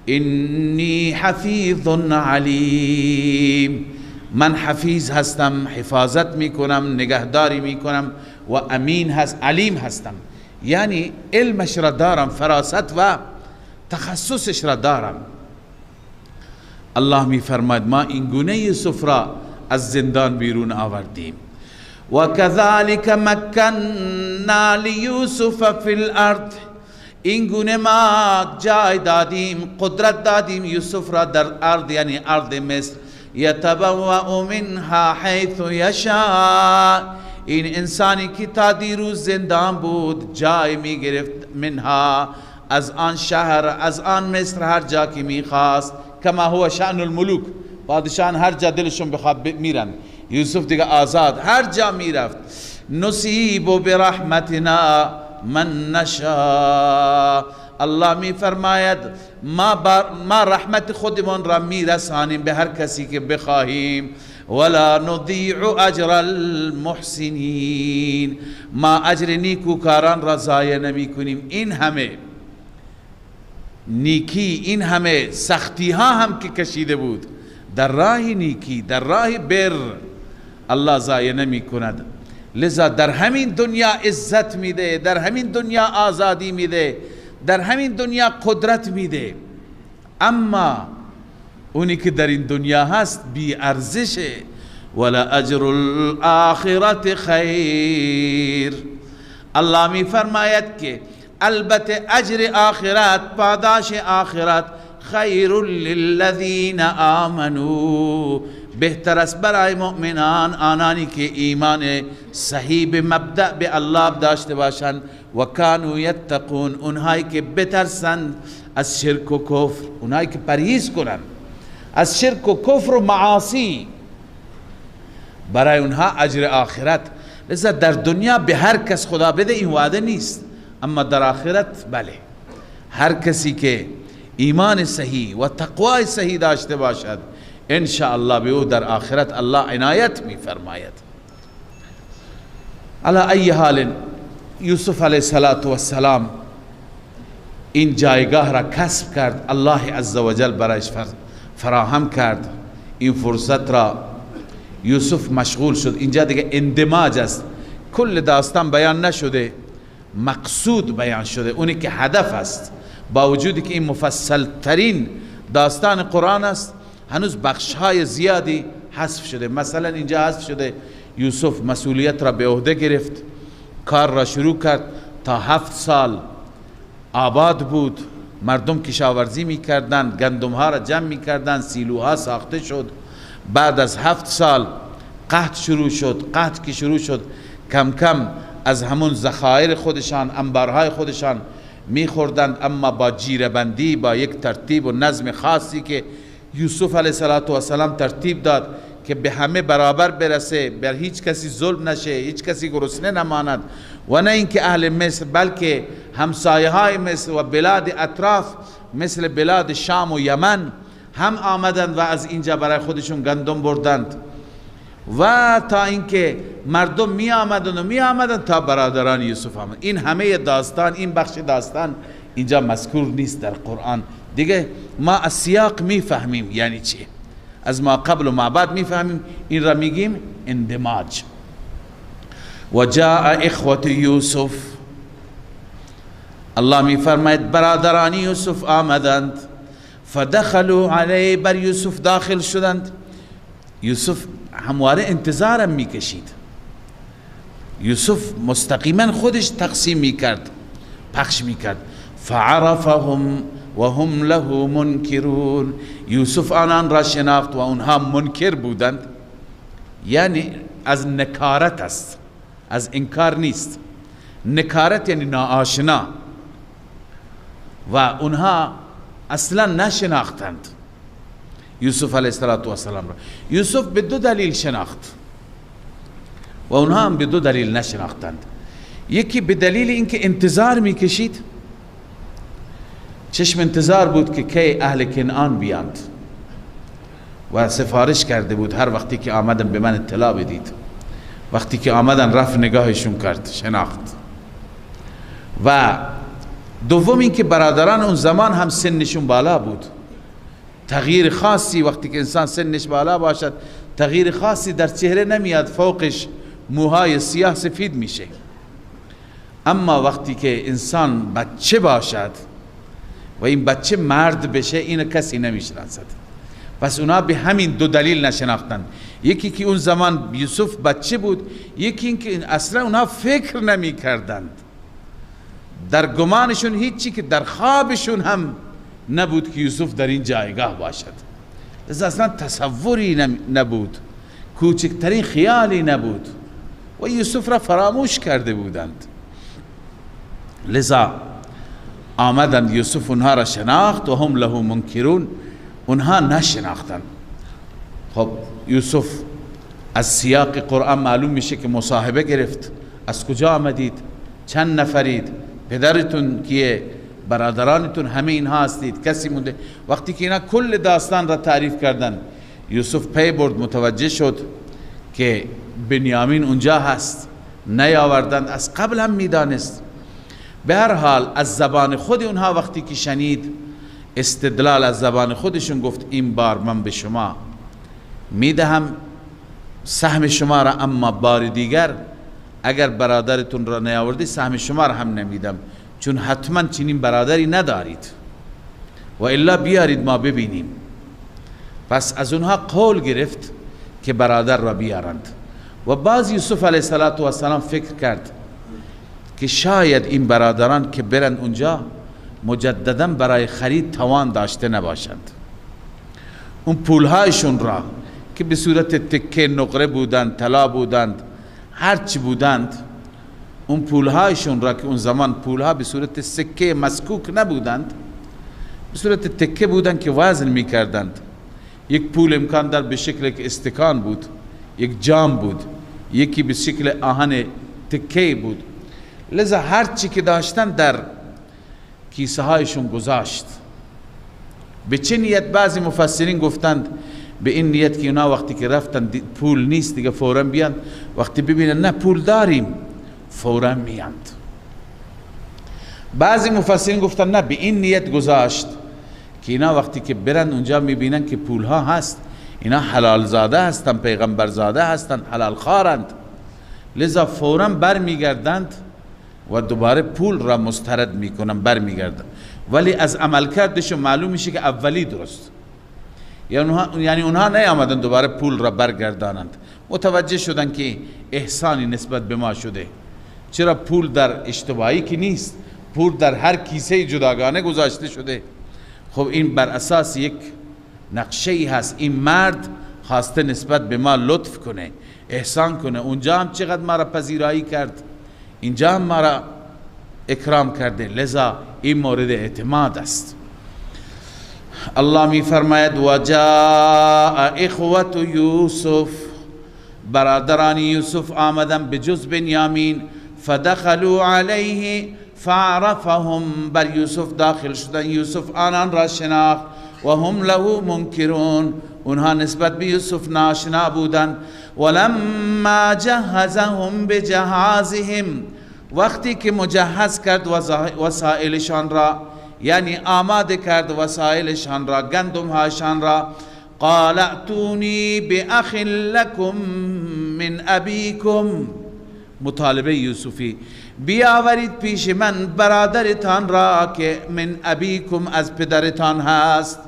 انی حفیظ علیم، من حفیظ هستم، حفاظت میکنم، نگهداری میکنم و امین هست، علیم هستم، یعنی علمش را دارم، فراست و تخصصش را دارم. الله می فرماید ما این گونه یوسف را از زندان بیرون آوردیم. و کذالک مکننا لیوسف فی الارض، این گونه ما جای دادیم، قدرت دادیم یوسف را در ارض، یعنی ارض مصر. یتبوأ منها حیث یشاء، این انسانی که تا دیروز زندان بود جای می گرفت، منها از آن شهر، از آن مصر، هر جا که می خواست. کما هو شأن الملوک، پادشاهان هر جا دلشون بخواد میرن. یوسف دیگه آزاد هر جا میرفت. نصیب برحمتنا من نشاء، الله می فرماید ما رحمت خودمون را میرسانیم به هر کسی که بخواهیم. ولا نضیع اجر المحسنین، ما اجر نیکوکاران را ضایع نمی کنیم. این همه نیکی، این همه سختی ها هم که کشیده بود در راه نیکی، در راه بر، الله ضایع نمی کند. لذا در همین دنیا عزت میده، در همین دنیا آزادی میده، در همین دنیا قدرت میده. اما اونی که در این دنیا هست بی ارزشه. ولا اجر الاخرت خیر، الله می فرماید که البته اجر آخرت، پاداش آخرت، خیر للذین آمنوا، بهتر است برای مؤمنان، آنانی که ایمان صحیح به مبدأ به الله داشته باشند. و کانوا یتقون، اونهایی که بترسند از شرک و کفر، اونهایی که پرهیز کنند از شرک و کفر و معاصی، برای اونها اجر آخرت. لذا در دنیا به هر کس خدا بده این وعده نیست، اما در آخرت بله، هر کسی که ایمان صحیح و تقوای صحیح داشته باشد ان شاء الله به او در آخرت الله عنایت می فرماید. علی ای حال یوسف علیه السلام این جایگاه را کسب کرد، الله عزوجل برایش فراهم کرد. این فرصت را یوسف مشغول شد. اینجا دیگه اندماج است، کل داستان بیان نشده، مقصود بیان شده، اونی که هدف است. با وجودی که این مفصل ترین داستان قرآن است، هنوز بخش های زیادی حذف شده. مثلا اینجا حذف شده یوسف مسئولیت را به عهده گرفت، کار را شروع کرد، تا 7 سال آباد بود، مردم کشاورزی میکردند، گندم ها را جمع میکردند، سیلوها ساخته شد. بعد از 7 سال قحط شروع شد. قحط که شروع شد کم کم از همون ذخایر خودشان، انبارهای خودشان میخوردند، اما با جیره‌بندی، با یک ترتیب و نظم خاصی که یوسف علیه السلام ترتیب داد که به همه برابر برسه، بر هیچ کسی ظلم نشه، هیچ کسی گرسنه نماند. و نه اینکه اهل مصر بلکه همسایه های مصر و بلاد اطراف مثل بلاد شام و یمن هم آمدند و از اینجا برای خودشون گندم بردند. و تا اینکه مردم می آمدند تا برادران یوسف آمد. این همه داستان، این بخش داستان اینجا مذکور نیست در قرآن. دیگه ما از سیاق میفهمیم یعنی چی، از ما قبل و ما بعد میفهمیم. این را میگیم اندماج. و جاء اخوة یوسف، الله میفرماید برادران یوسف آمدند، فدخلوا علیه، بر یوسف داخل شدند. یوسف همواره انتظارم میکشید. یوسف مستقیما خودش تقسیم میکرد، پخش میکرد. فعرفهم و هم له منکرون، یوسف آنان را شناخت و اونها منکر بودند. یعنی از نکارت است، از انکار نیست. نکارت یعنی ناآشنا، و اونها اصلا نشناختند یوسف علیه السلام را. یوسف به دو دلیل شناخت و اونها هم به دو دلیل نشناختند. یکی به دلیل اینکه انتظار میکشید، چشم انتظار بود که کی اهل کنعان بیاند و سفارش کرده بود هر وقتی که آمدن به من اطلاع بدید. وقتی که آمدن رفت نگاهشون کرد، شناخت. و دوم این که برادران اون زمان هم سنشون بالا بود. تغییر خاصی وقتی که انسان سنش بالا باشد، تغییر خاصی در چهره نمیاد، فوقش موهای سیاه سفید میشه. اما وقتی که انسان بچه باشد و این بچه مرد بشه، این کسی نمیشناسد. پس اونا به همین دو دلیل نشناختن. یکی که اون زمان یوسف بچه بود، یکی این که اصلا اونا فکر نمی کردند، در گمانشون هیچی که در خوابشون هم نبود که یوسف در این جایگاه باشد. اصلا تصوری نبود، کوچکترین خیالی نبود و یوسف را فراموش کرده بودند. لذا آمدند، یوسف اونها را شناخت و هم له منکرون، اونها نشناختند. خب یوسف از سیاق قرآن معلوم میشه که مصاحبه گرفت. از کجا آمدید؟ چند نفرید؟ پدرتون کیه؟ برادرانتون همه اینها هستید؟ کسی مونده؟ وقتی که اینا کل داستان را تعریف کردن، یوسف پی برد، متوجه شد که بنیامین اونجا هست. نیاوردند، از قبل هم میدانست. به هر حال از زبان خود اونها وقتی که شنید، استدلال از زبان خودشون گفت این بار من به شما میدهم سهم شما را، اما بار دیگر اگر برادرتون را نیاوردی سهم شما را هم نمیدم، چون حتما چنین برادری ندارید و الا بیارید ما ببینیم. پس از اونها قول گرفت که برادر را بیارند. و باز یوسف علیه السلام فکر کرد که شاید این برادران که برند اونجا مجددا برای خرید توان داشته نباشند. اون پولهایشون را که به صورت تکه نقره بودند، طلا بودند، هرچی بودند، اون پولهایشون را که اون زمان پولها به صورت سکه مسکوک نبودند، به صورت تکه بودند که وزن میکردند. یک پول امکان در به شکل یک استکان بود، یک جام بود، یکی به شکل آهن تکه بود. لذا هرچی که داشتن در کیسه هایشون گذاشت. به چه نیت؟ بعضی مفسرین گفتند به این نیت که اونا وقتی که رفتن پول نیست دیگه فوراً بیان، وقتی ببینن نه پول داریم فوراً میاند. بعضی مفسرین گفتن نه، به این نیت گذاشت که اینا وقتی که برن اونجا میبینن که پول ها هست، اینا حلال زاده هستن، پیغمبر زاده هستن، حلال خارند، لذا فوراً بر میگردند و دوباره پول را مسترد میکنن، بر میگردن. ولی از عملکردشون معلوم میشه که اولی درست، یعنی اونها نیامدن دوباره پول را برگردانند. متوجه شدن که احسانی نسبت به ما شده. چرا پول در اشتباهی که نیست، پول در هر کیسه جداگانه گذاشته شده. خب این بر اساس یک نقشه هست، این مرد خواسته نسبت به ما لطف کنه، احسان کنه. اونجا هم چقدر ما را پذیرایی کرد، اینجا هم ما را اکرام کرده، لذا این مورد اعتماد است. الله می فرماید و جاء اخوة یوسف، برادران یوسف آمدن به جز بنیامین، فدخلوا علیه فعرفهم، بر یوسف داخل شدن، یوسف آنان را شناخت، و هم له منکرون، اونها نسبت به یوسف ناشنا بودند. ولما جهزهم بجهازهم، وقتی که مجهز کرد وسایلشان را، یعنی آماده کرد وسایلشان را، گندم هاشان را، قال ائتونی باخ لکم من ابیکم، مطالبه یوسفی، بیاورید پیش من برادرتان را که من ابیکم از پدرتان هست.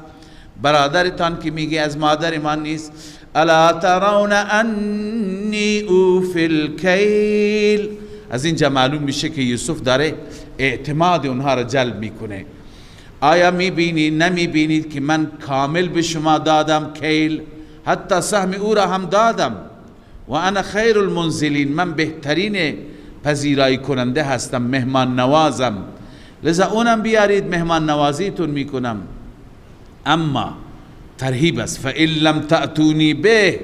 برادرتان که میگه از مادر من نیست. الا ترون انی اوفی الکیل، از اینجا معلوم میشه که یوسف داره اعتماد اونها را جلب میکنه. آیا میبینید نمیبینید که من کامل به شما دادم کیل، حتی سهم او را هم دادم، و انا خیر المنزلین، من بهترین پذیرایی کننده هستم، مهمان نوازم، لذا اونم بیارید مهمان نوازیتون میکنم. اما ترهیب است، فإن لم تأتونی به،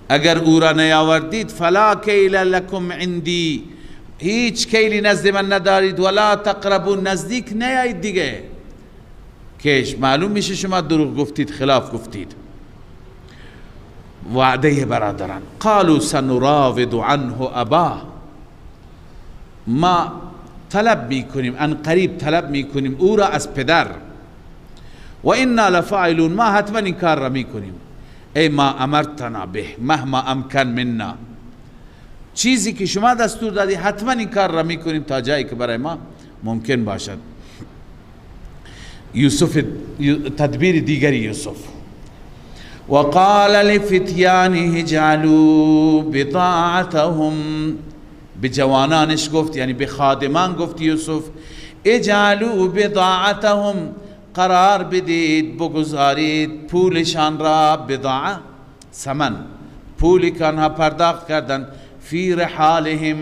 اگر او را نیاوردید، فلا کیل لکم عندی، هیچ کیلی نزد من ندارید، ولا تقربون، نزدیک نیایید دیگه، کش معلوم میشه شما دروغ گفتید، خلاف گفتید. وعده برادران، قالوا سنراود عنه اباه، ما طلب میکنیم، ان قریب طلب میکنیم او را از پدر، و انا لفاعلون، ما حتما این کار را میکنیم. ای ما امرتنا به مهما امکن منا، چیزی که شما دستور دادی حتما این کار را میکنیم تا جایی که برای ما ممکن باشد. یوسف، تدبیر دیگری یوسف. وقال لفتیانه اجعلوا بضاعتهم، به جوانانش گفت، یعنی به خادمان گفت یوسف، اجعلوا بضاعتهم، قرار بدید بگذارید پولشان را، بضاعه ثمن، پولی که آنها پرداخت کردن، فی رحالهم،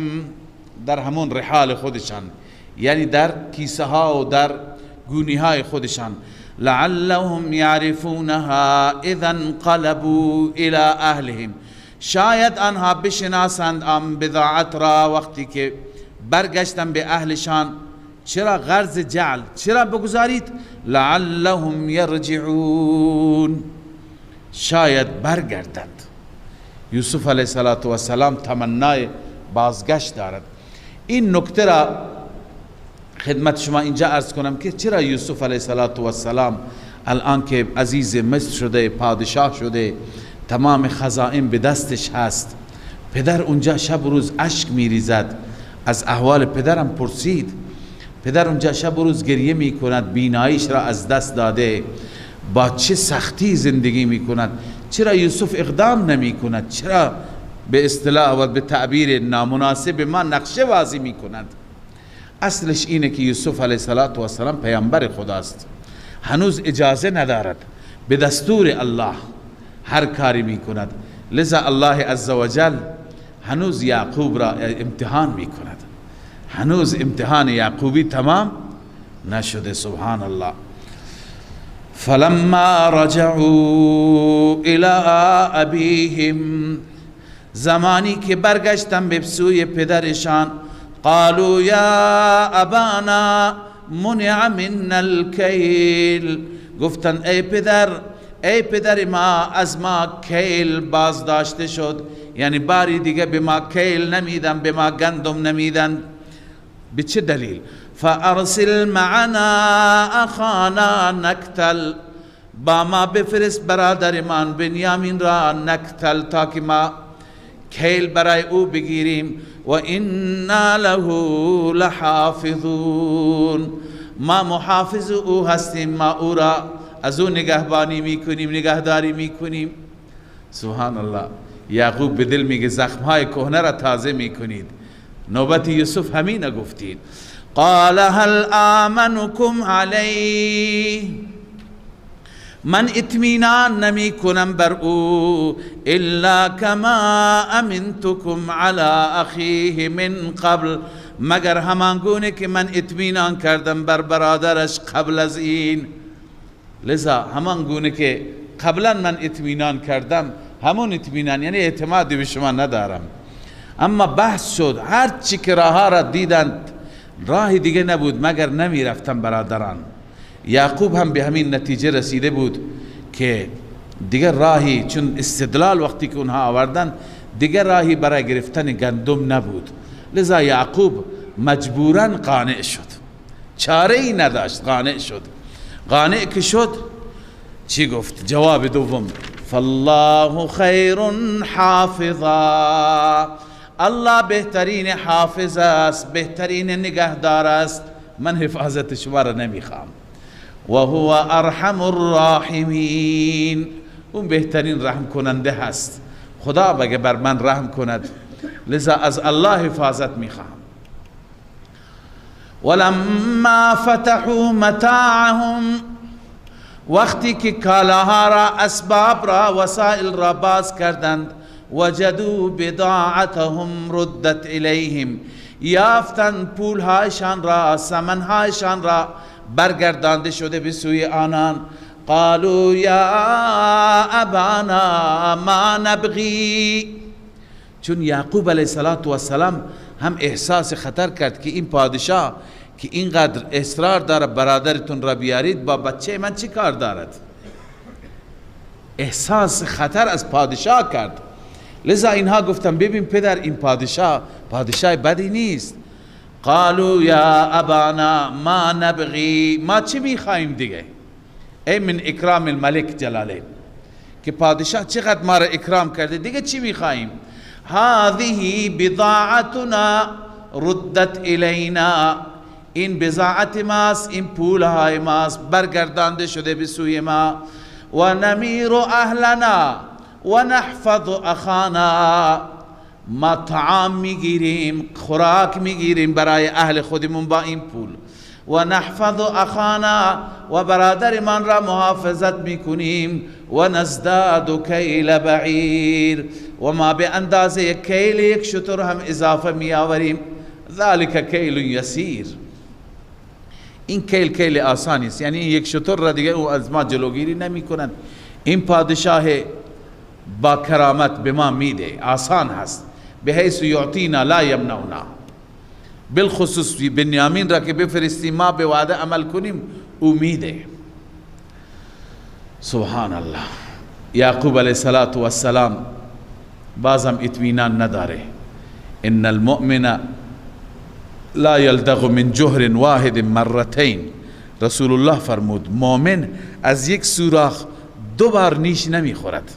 در همون رحال خودشان، یعنی در کیسه ها و در گونی های خودشان، لعلهم یعرفونها اذا انقلبوا الى اهلهم، شاید آنها بشناسند آن بضاعت را وقتی که برگشتن به اهلشان. چرا غرض جعل؟ چرا بگذارید؟ لعلهم یرجعون، شاید برگردند. یوسف علیه السلام تمنای بازگشت دارد. این نکته را خدمت شما اینجا عرض کنم که چرا یوسف علیه السلام الان که عزیز مصر شده، پادشاه شده، تمام خزائن به دستش هست، پدر اونجا شب و روز اشک میریزد، از احوال پدرم پرسید، پدر اونجا شب و روز گریه میکند، بیناییش را از دست داده، با چه سختی زندگی میکند. چرا یوسف اقدام نمیکند؟ چرا به اصطلاح و به تعبیر نامناسب ما نقشه بازی میکند؟ اصلش اینه که یوسف علیه السلام پیامبر خداست، هنوز اجازه ندارد، به دستور الله هر کاری میکند، لذا الله عزوجل هنوز یعقوب را امتحان میکند، هنوز امتحان یعقوبی تمام نشده. سبحان الله. فلما رجعوا الى ابیهم، زمانی که برگشتن به سوی پدرشان، قالوا یا ابانا منع منا الکیل، گفتن ای پدر ما، از ما کیل بازداشته شد، یعنی باری دیگه به ما کیل نمیدن، به ما گندم نمیدن. به چه دلیل؟ فارسل معنا اخانا نکتل، با ما بفرست برادر من بنیامین را، نکتل، تا که ما کیل برای او بگیریم، و انا له لحافظون، ما محافظ او هستیم، ما او را از او نگهبانی میکنیم، نگهداری میکنیم. سبحان الله. یعقوب به دل میگه زخمهای کهنه را تازه میکنید. نوبت یوسف همین گفتید. قال هل آمنکم علی، من اطمینان نمی کنم بر او، الا کما امنتکم علی اخیه من قبل، مگر همان گونه که من اطمینان کردم بر برادرش قبل از این. لذا همان گونه که قبلا من اطمینان کردم، همون اطمینان، یعنی اعتمادی به شما ندارم. اما بحث شد، هر چی که راه را دیدند، راه دیگه نبود مگر نمی رفتن برادران. یعقوب هم به همین نتیجه رسیده بود که دیگر راهی، چون استدلال وقتی که اونها آوردن، دیگر راهی برای گرفتن گندم نبود. لذا یعقوب مجبوراً قانع شد، چاره ای نداشت، قانع شد. قانع که شد چی گفت؟ جواب دوم فالله خیر حافظا، الله بهترین حافظ است، بهترین نگهدار است، من حفاظت شما را نمیخوام. و هو ارحم الراحمین، اون بهترین رحم کننده هست، خدا بگه بر من رحم کند، لذا از الله حفاظت میخوام. ولما فتحوا متاعهم، وقتی که کالاها را، اسباب را، وسائل را باز کردند، وجدوا بضاعتهم ردت الیهم، یافتند پولهایشان را، ثمنهایشان را برگردانده شده به سوی آنان. قالوا یا ابانا ما نبغی، چون یعقوب علیه السلام هم احساس خطر کرد که این پادشاه که اینقدر اصرار داره برادرتون را بیارید، با بچه من چی کار دارد؟ احساس خطر از پادشاه کرد. لذا اینها گفتن ببین پدر، این پادشاه بدی نیست. قالوا یا ابانا ما نبغی، ما چی میخوایم دیگه؟ ای من اکرام الملک جلالین، که پادشاه چقدر ما را اکرام کرده، دیگه چی میخوایم؟ هذه بضاعتنا ردت الینا، این بضاعت ماست، این پولهای ماست، برگردانده شده به سوی ما. و نمیر اهلنا و نحفظ اخانا، ما طعام میگیریم، خوراک میگیریم برای اهل خودمون با این پول. و نحفظ اخانا، و برادر من را محافظت میکنیم. و نزداد کیل بعیر، و ما به اندازه کیل یک شتر هم اضافه می آوریم. ذالک کیل یسیر، این کیل آسانی است، یعنی یک شتر را دیگه او از ما جلوگیری نمی کنند. این پادشاه با کرامت به ما میده، آسان هست، به حیث یعطینا لا یمنعنا، بالخصوص بنیامین را که بفرستیم ما به وعده عمل کنیم او میده. سبحان الله. یعقوب علیه السلام بازم اطمینان نداره. ان المؤمن لا یلدغ من جهر واحد مرتين، رسول الله فرمود مؤمن از یک سوراخ دو بار نیش نمیخورد.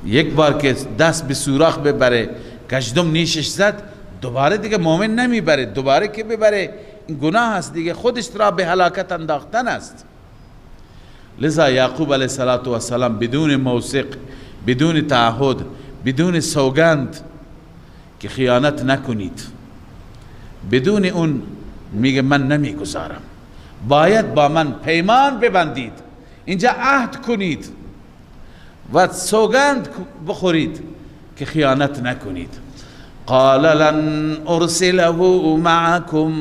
یک بار که دست به سوراخ ببره کشدم نیشش زد، دوباره دیگه مؤمن نمیبره، دوباره که ببره این گناه است دیگه، خودش را به هلاکت انداختن است. لذا یعقوب علیه السلام بدون موثق، بدون تعهد، بدون سوگند که خیانت نکنید، بدون اون میگه من نمیگذارم، باید با من پیمان ببندید، اینجا عهد کنید و سوگند بخورید که خیانت نکنید. قال لن ارسله معكم،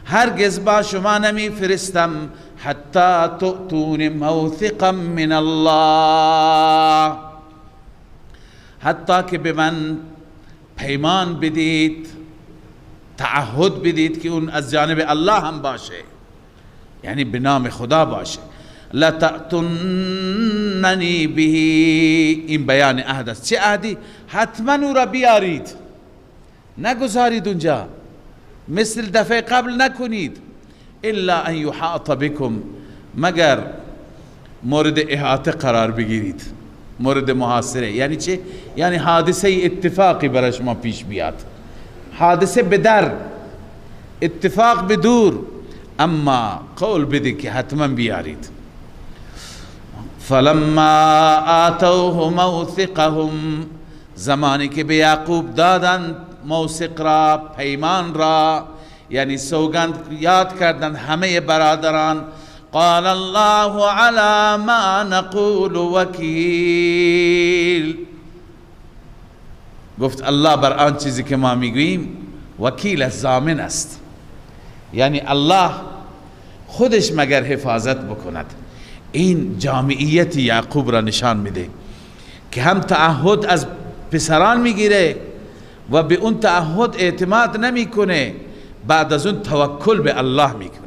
هرگز با شما نمی فرستم، حتی تؤتون موثقا من الله، حتی که به من پیمان بدید، تعهد بدید که اون از جانب الله هم باشه، یعنی به نام خدا باشه. لتأتوننی به، این بیان عهد است. چه عهدی؟ حتما او را بیارید، نگذارید اونجا، مثل دفعه قبل نکنید. الا ان یحاط بکم، مگر مورد احاطه قرار بگیرید، مورد محاصره. یعنی چه؟ یعنی حادثه اتفاقی برای شما پیش بیاد، حادثه به در، اتفاق به دور، اما قول بده که حتما بیارید. فلما آتوه موثقهم، زمانی که به یعقوب دادند موثق را، پیمان را، یعنی سوگند یاد کردند همه برادران. قال الله على ما نقول وکیل، گفت الله بر آن چیزی که ما میگوییم وکیل، ضامن است. یعنی الله خودش مگر حفاظت بکند. این جامعیت یعقوب را نشان میده که هم تعهد از پسران میگیره و به اون تعهد اعتماد نمیکنه، بعد از اون توکل به الله میکنه.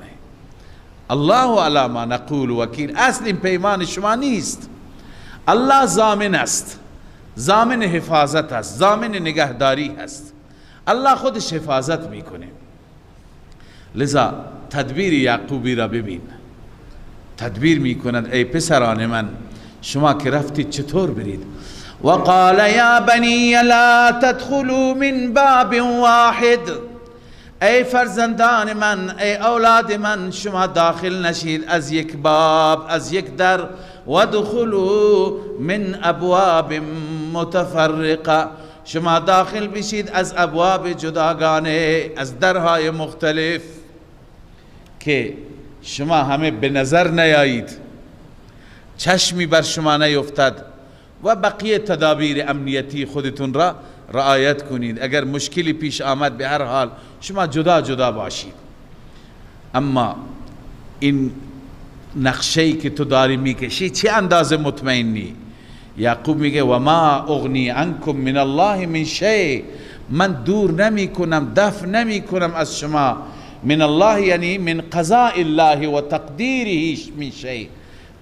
الله علی ما نقول وکیل، اصل این پیمان شما نیست، الله ضامن است، ضامن حفاظت است، ضامن نگهداری است. الله خودش حفاظت میکنه. لذا تدبیر یعقوبی را ببین، تدبیر میکند ای پسران من شما که رفتید چطور برید. وقال یا بنی لا تدخلوا من باب واحد، ای فرزندان من، ای اولاد من، شما داخل نشید از یک باب، از یک در. ودخلوا من ابواب متفرقه، شما داخل بشید از ابواب جداگانه، از درهای مختلف که شما همه به نظر نیایید، چشمی بر شما نیفتد و بقیه تدابیر امنیتی خودتون را رعایت کنید. اگر مشکلی پیش آمد به هر حال شما جدا جدا باشید. اما این نقشه‌ای که تو داری میکشی چه اندازه مطمئنی؟ یعقوب میگه و ما اغنی عنکم من الله من شیء، من دور نمی کنم، دفع نمی کنم از شما. من الله یعنی من قضاء الله و تقدیره من شیء،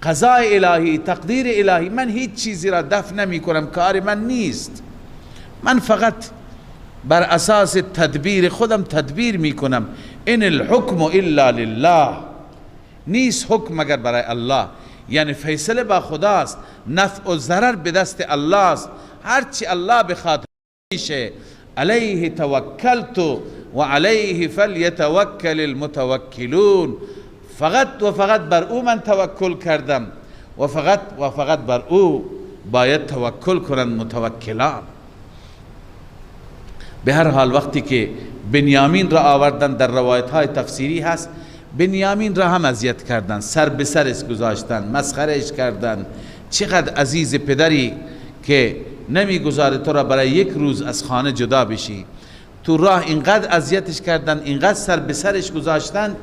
قضاء الهی، تقدیر الهی، من هیچ چیزی را دفع نمی کنم، کار من نیست. من فقط بر اساس تدبیر خودم تدبیر می کنم. ان الحکم الا لله، نیست حکم مگر برای الله، یعنی فیصله با خداست، نفع و ضرر به دست الله است. هرچی الله بخاطر میشه. علیه توکلت و علیه فلیتوکل المتوکلون، فقط و فقط بر او من توکل کردم و فقط بر او باید توکل کنند متوکلان. به هر حال وقتی که بنیامین را آوردن، در روایت های تفسیری هست بنیامین را هم اذیت کردن، سر به سرش گذاشتن، مسخرهش کردن. چقدر عزیز پدری که نمیگذاره تو را برای یک روز از خانه جدا بشی. تو راه اینقدر اذیتش کردن، اینقدر سر به سرش گذاشتن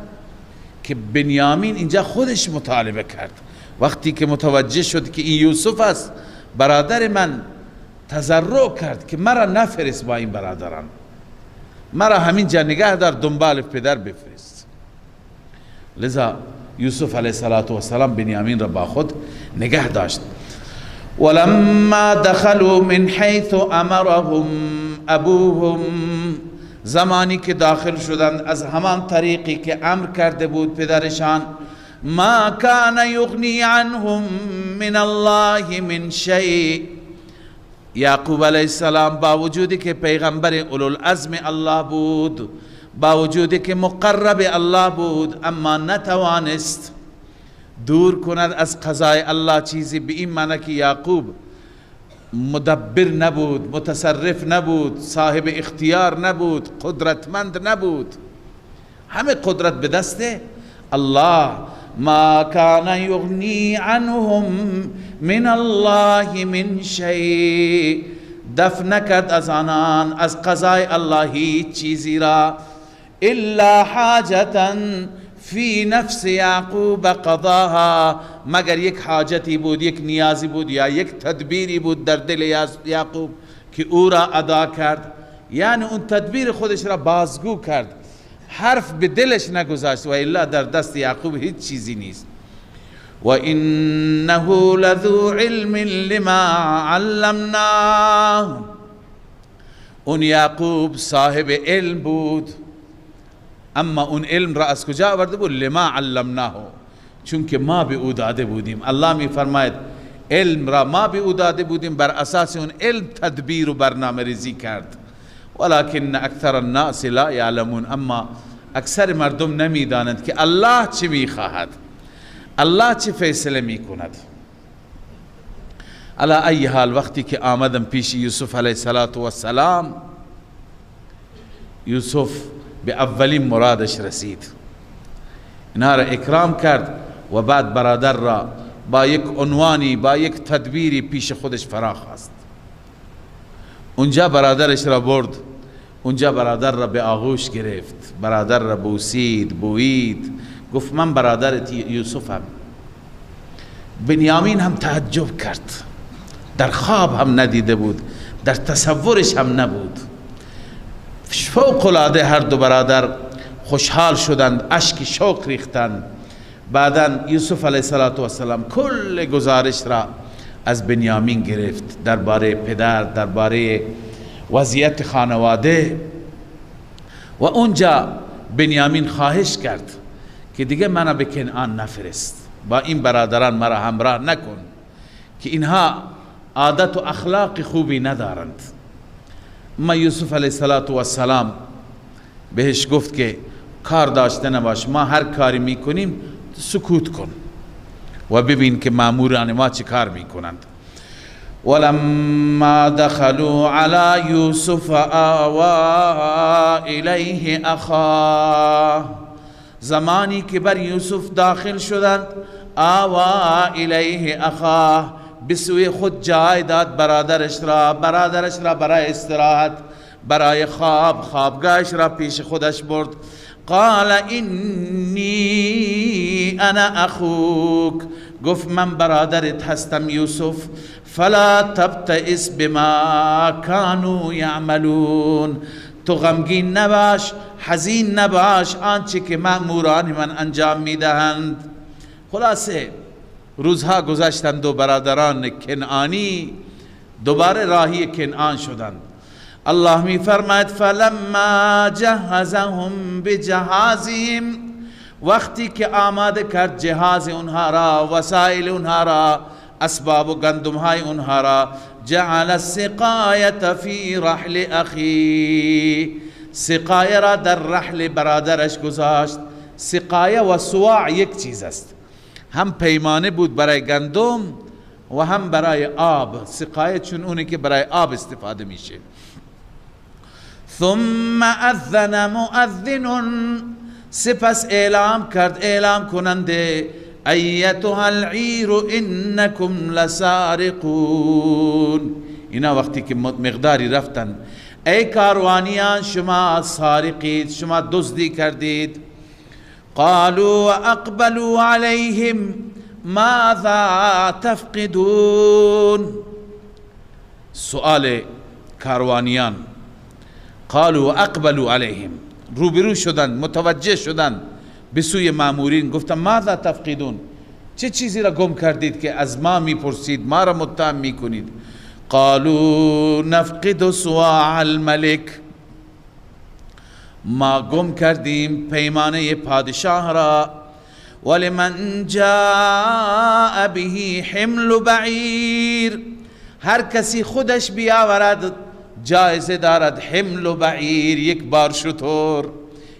که بنیامین اینجا خودش مطالبه کرد. وقتی که متوجه شد که این یوسف است برادر من، تضرع کرد که مرا نفرست با این برادران، مرا همین جا نگه دار، دنبال پدر بفرست. لذا یوسف علیه السلام بنیامین را با خود نگه داشت. ولما دخلوا من حیث امرهم ابوهم، زمانی که داخل شدند از همان طریقی که امر کرده بود پدرشان. ما کان یغنی عنهم من الله من شیء، یعقوب علیه السلام با وجودی که پیغمبر اولوالعزم الله بود، با وجودی که مقرب الله بود، اما نتوانست دور کند از قضای الله چیزی. به این معنی که یعقوب مدبر نبود، متصرف نبود، صاحب اختیار نبود، قدرتمند نبود، همه قدرت به دست الله. ما کان یغنی عنهم من الله من شیء، دفع نکرد از آنان از قضای الله هیچ چیزی را. الا حاجتا فی نفس یعقوب قضاها، مگر یک حاجتی بود، یک نیازی بود یا یک تدبیری بود در دل یعقوب که او را ادا کرد. یعنی اون تدبیر خودش را بازگو کرد، حرف به دلش نگذاشت، و الا در دست یعقوب هیچ چیزی نیست. و انه لذو علم لما علمناه، اون یعقوب صاحب علم بود، اما اون علم را از کجا آورده بود؟ لما علمناه، چون که ما به او داده بودیم. الله می فرماید علم را ما به او داده بودیم، بر اساس اون علم تدبیر و برنامه ریزی کرد. ولكن اکثر الناس لا یعلمون، اما اکثر مردم نمیدانند که الله چه میخواهد، الله چه فیصله میکند. علی ای حال وقتی که آمدم پیش یوسف علیه السلام، یوسف به اولین مرادش رسید، اینها را اکرام کرد و بعد برادر را با یک عنوانی، با یک تدبیری پیش خودش فرا خواست. اونجا برادرش را برد، اونجا برادر را به آغوش گرفت، برادر را بوسید، بویید، گفت من برادرت یوسفم. بنیامین هم تعجب کرد، در خواب هم ندیده بود، در تصورش هم نبود. فوق العاده هر دو برادر خوشحال شدند، اشک شوق ریختند. بعدا یوسف علیه السلام کل گزارش را از بنیامین گرفت، درباره پدر، درباره وضعیت خانواده. و اونجا بنیامین خواهش کرد که دیگه منو به کنعان نفرست، با این برادران مرا همراه نکن که اینها عادت و اخلاق خوبی ندارند. اما یوسف علیه السلام بهش گفت که کار داشته نباش، ما هر کاری میکنیم سکوت کن و ببین که ماموران ما چه کار میکنند. ولما دخلوا على یوسف آوا الیه اخاه، زمانی که بر یوسف داخل شدند آوا الیه اخاه، بسوی خود جای داد برادرش را برای استراحت، برای خوابگاهش را پیش خودش برد. قال انی انا اخوک، گفت من برادرت هستم یوسف، فلا تبتئس بما كانوا یعملون، تو غمگین نباش، حزین نباش آنچه که مأموران من انجام میدهند. خلاصه روزها گذشتند و برادران کنعانی دوباره راهی کنعان شدند. الله می فرماید فلما جهزهم بجهازهم، وقتی که آماده کرد جهاز اونها را، وسایل اونها را، اسباب و گندم های اونها را، جعل السقایة فی رحل اخی، سقایه را در رحل برادرش گذاشت. سقایه و سواع یک چیز است، هم پیمانه بود برای گندم و هم برای آب. سقایه چون اونه که برای آب استفاده میشه. ثم اذن مؤذن، سپس اعلام کرد اعلام کننده، ایتها العیر انکم لسارقون، اینا وقتی که مقداری رفتن، ای کاروانیان شما سارقید، شما دزدی کردید. قالوا واقبلوا علیهم ماذا تفقدون، سؤال کاروانیان. قالوا واقبلوا علیهم، روبرو شدن، متوجه شدن به سوی مامورین، گفتن ماذا تفقدون، چه چیزی را گم کردید که از ما میپرسید، ما را متهم میکنید. قالوا نفقد صواع الملک، ما گم کردیم پیمانه پادشاه را. ولمن جاء به حمل بعیر، هر کسی خودش بیاورد جایزه دارد. حمل بعیر، یک بار شتر،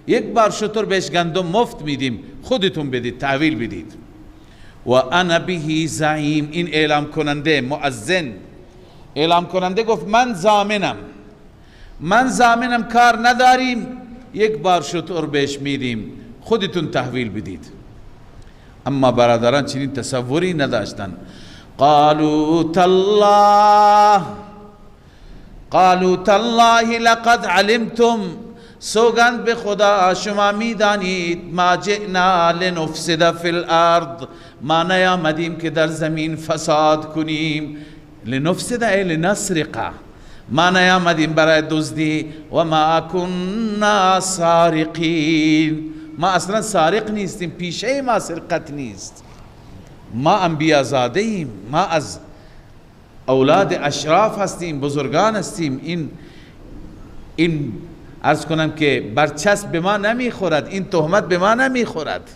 یک بار شتر بهش گندم مفت میدیم، خودتون بدید، تحویل بدید. و انا به زعیم، این اعلام کننده مؤذن اعلام کننده گفت من ضامنم، کار نداریم، یک بار شتر بهش میدیم، خودتون تحویل بدید. اما برادران چنین تصوری نداشتن. قالوا تالله لقد علمتم، سوگند به خدا شما میدانید، ما جئنا لنفسد فی الارض، ما نیامدیم که در زمین فساد کنیم. لنفسد ای لنسرق، ما نیامدیم برای دزدی. و ما كنا سارقین، ما اصلا سارق نیستیم، پیشه ما سرقت نیست. ما انبیا زاده ایم، ما از اولاد اشراف هستیم، بزرگان هستیم. این عرض کنم که برچسب به ما نمیخورد، این تهمت به ما نمیخورد.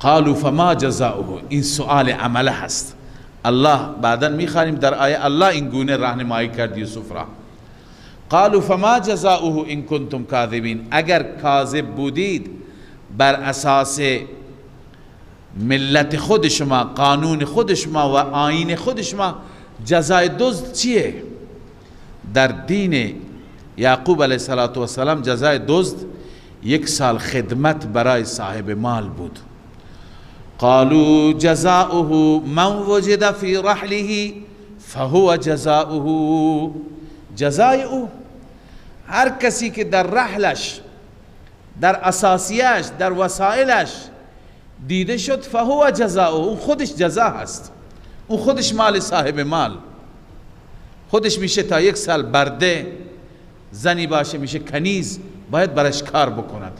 قالوا فما جزاؤه، این سؤال عمله هست. الله بعدا میخوانیم در آیه الله این گونه راهنمایی کرد یوسف را. قالوا فما جزاؤه ان کنتم کاذبین، اگر کاذب بودید بر اساس ملت خود شما، قانون خود شما و آیین خود شما، جزای دزد چیه؟ در دین یعقوب علیه السلام جزای دزد 1 سال خدمت برای صاحب مال بود. قالوا جزاؤه من وجد في رحله فهو جزاؤه، جزای او هر کسی که در رحلش، در اساسیش، در وسائلش دیده شد، فهو جزاؤه، اون خودش جزا هست، اون خودش مال صاحب مال، خودش میشه تا 1 سال برده، زنی باشه میشه کنیز، باید برش کار بکند.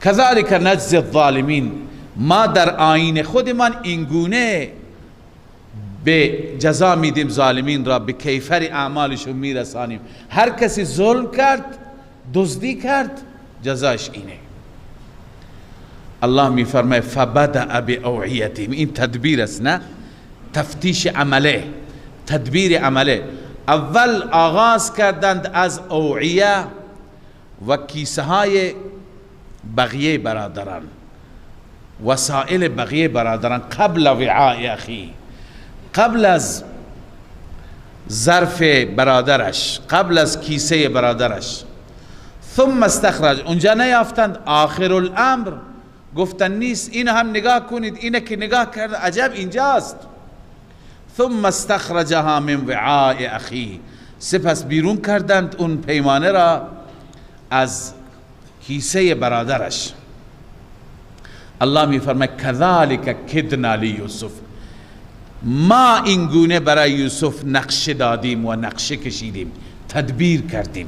کذالک نجزی الظالمین، ما در آیین خودمان اینگونه به جزا میدیم ظالمین را، به کیفر اعمالشون میرسانیم. هر کسی ظلم کرد، دزدی کرد، جزاش اینه. الله میفرماید فبدأ باوعیتهم، این تدبیر است، نه تفتیش عمله، تدبیر عمله. اول آغاز کردند از اوعیه و کیسه های بقیه برادران، وسائل بقیه برادران، قبل وعاء اخی، قبل از ظرف برادرش، قبل از کیسه برادرش. ثم استخرج، اونجا نیافتند، آخر الامر گفتن نیست، این هم نگاه کنید، اینه که نگاه کرد عجب اینجاست. ثم استخرجها من وعاء اخی، سپس بیرون کردند اون پیمانه را از کیسه برادرش. الله می فرماید کذالک کدنا لیوسف، ما این گونه برای یوسف نقشه دادیم و نقشه کشیدیم، تدبیر کردیم.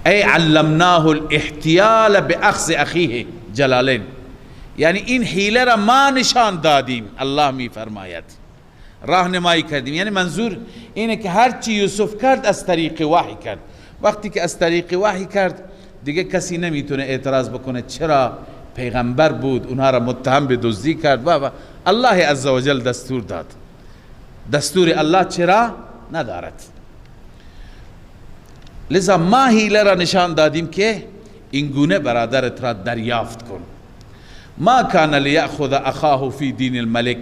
ای علمناه الاحتیال باخذ اخیه، جلالین، یعنی این حیله را ما نشان دادیم. الله می فرماید راهنمایی کردیم، یعنی منظور اینه که هرچی یوسف کرد از طریق وحی کرد. وقتی که از طریق وحی کرد دیگه کسی نمیتونه اعتراض بکنه چرا پیغمبر بود اونها را متهم به دزدی کرد و الله عزوجل دستور داد. دستور الله چرا ندارد؟ لذا ما حیله را نشان دادیم که این گونه برادرت را دریافت کن. ما کان لیأخذ اخاه فی دین الملک،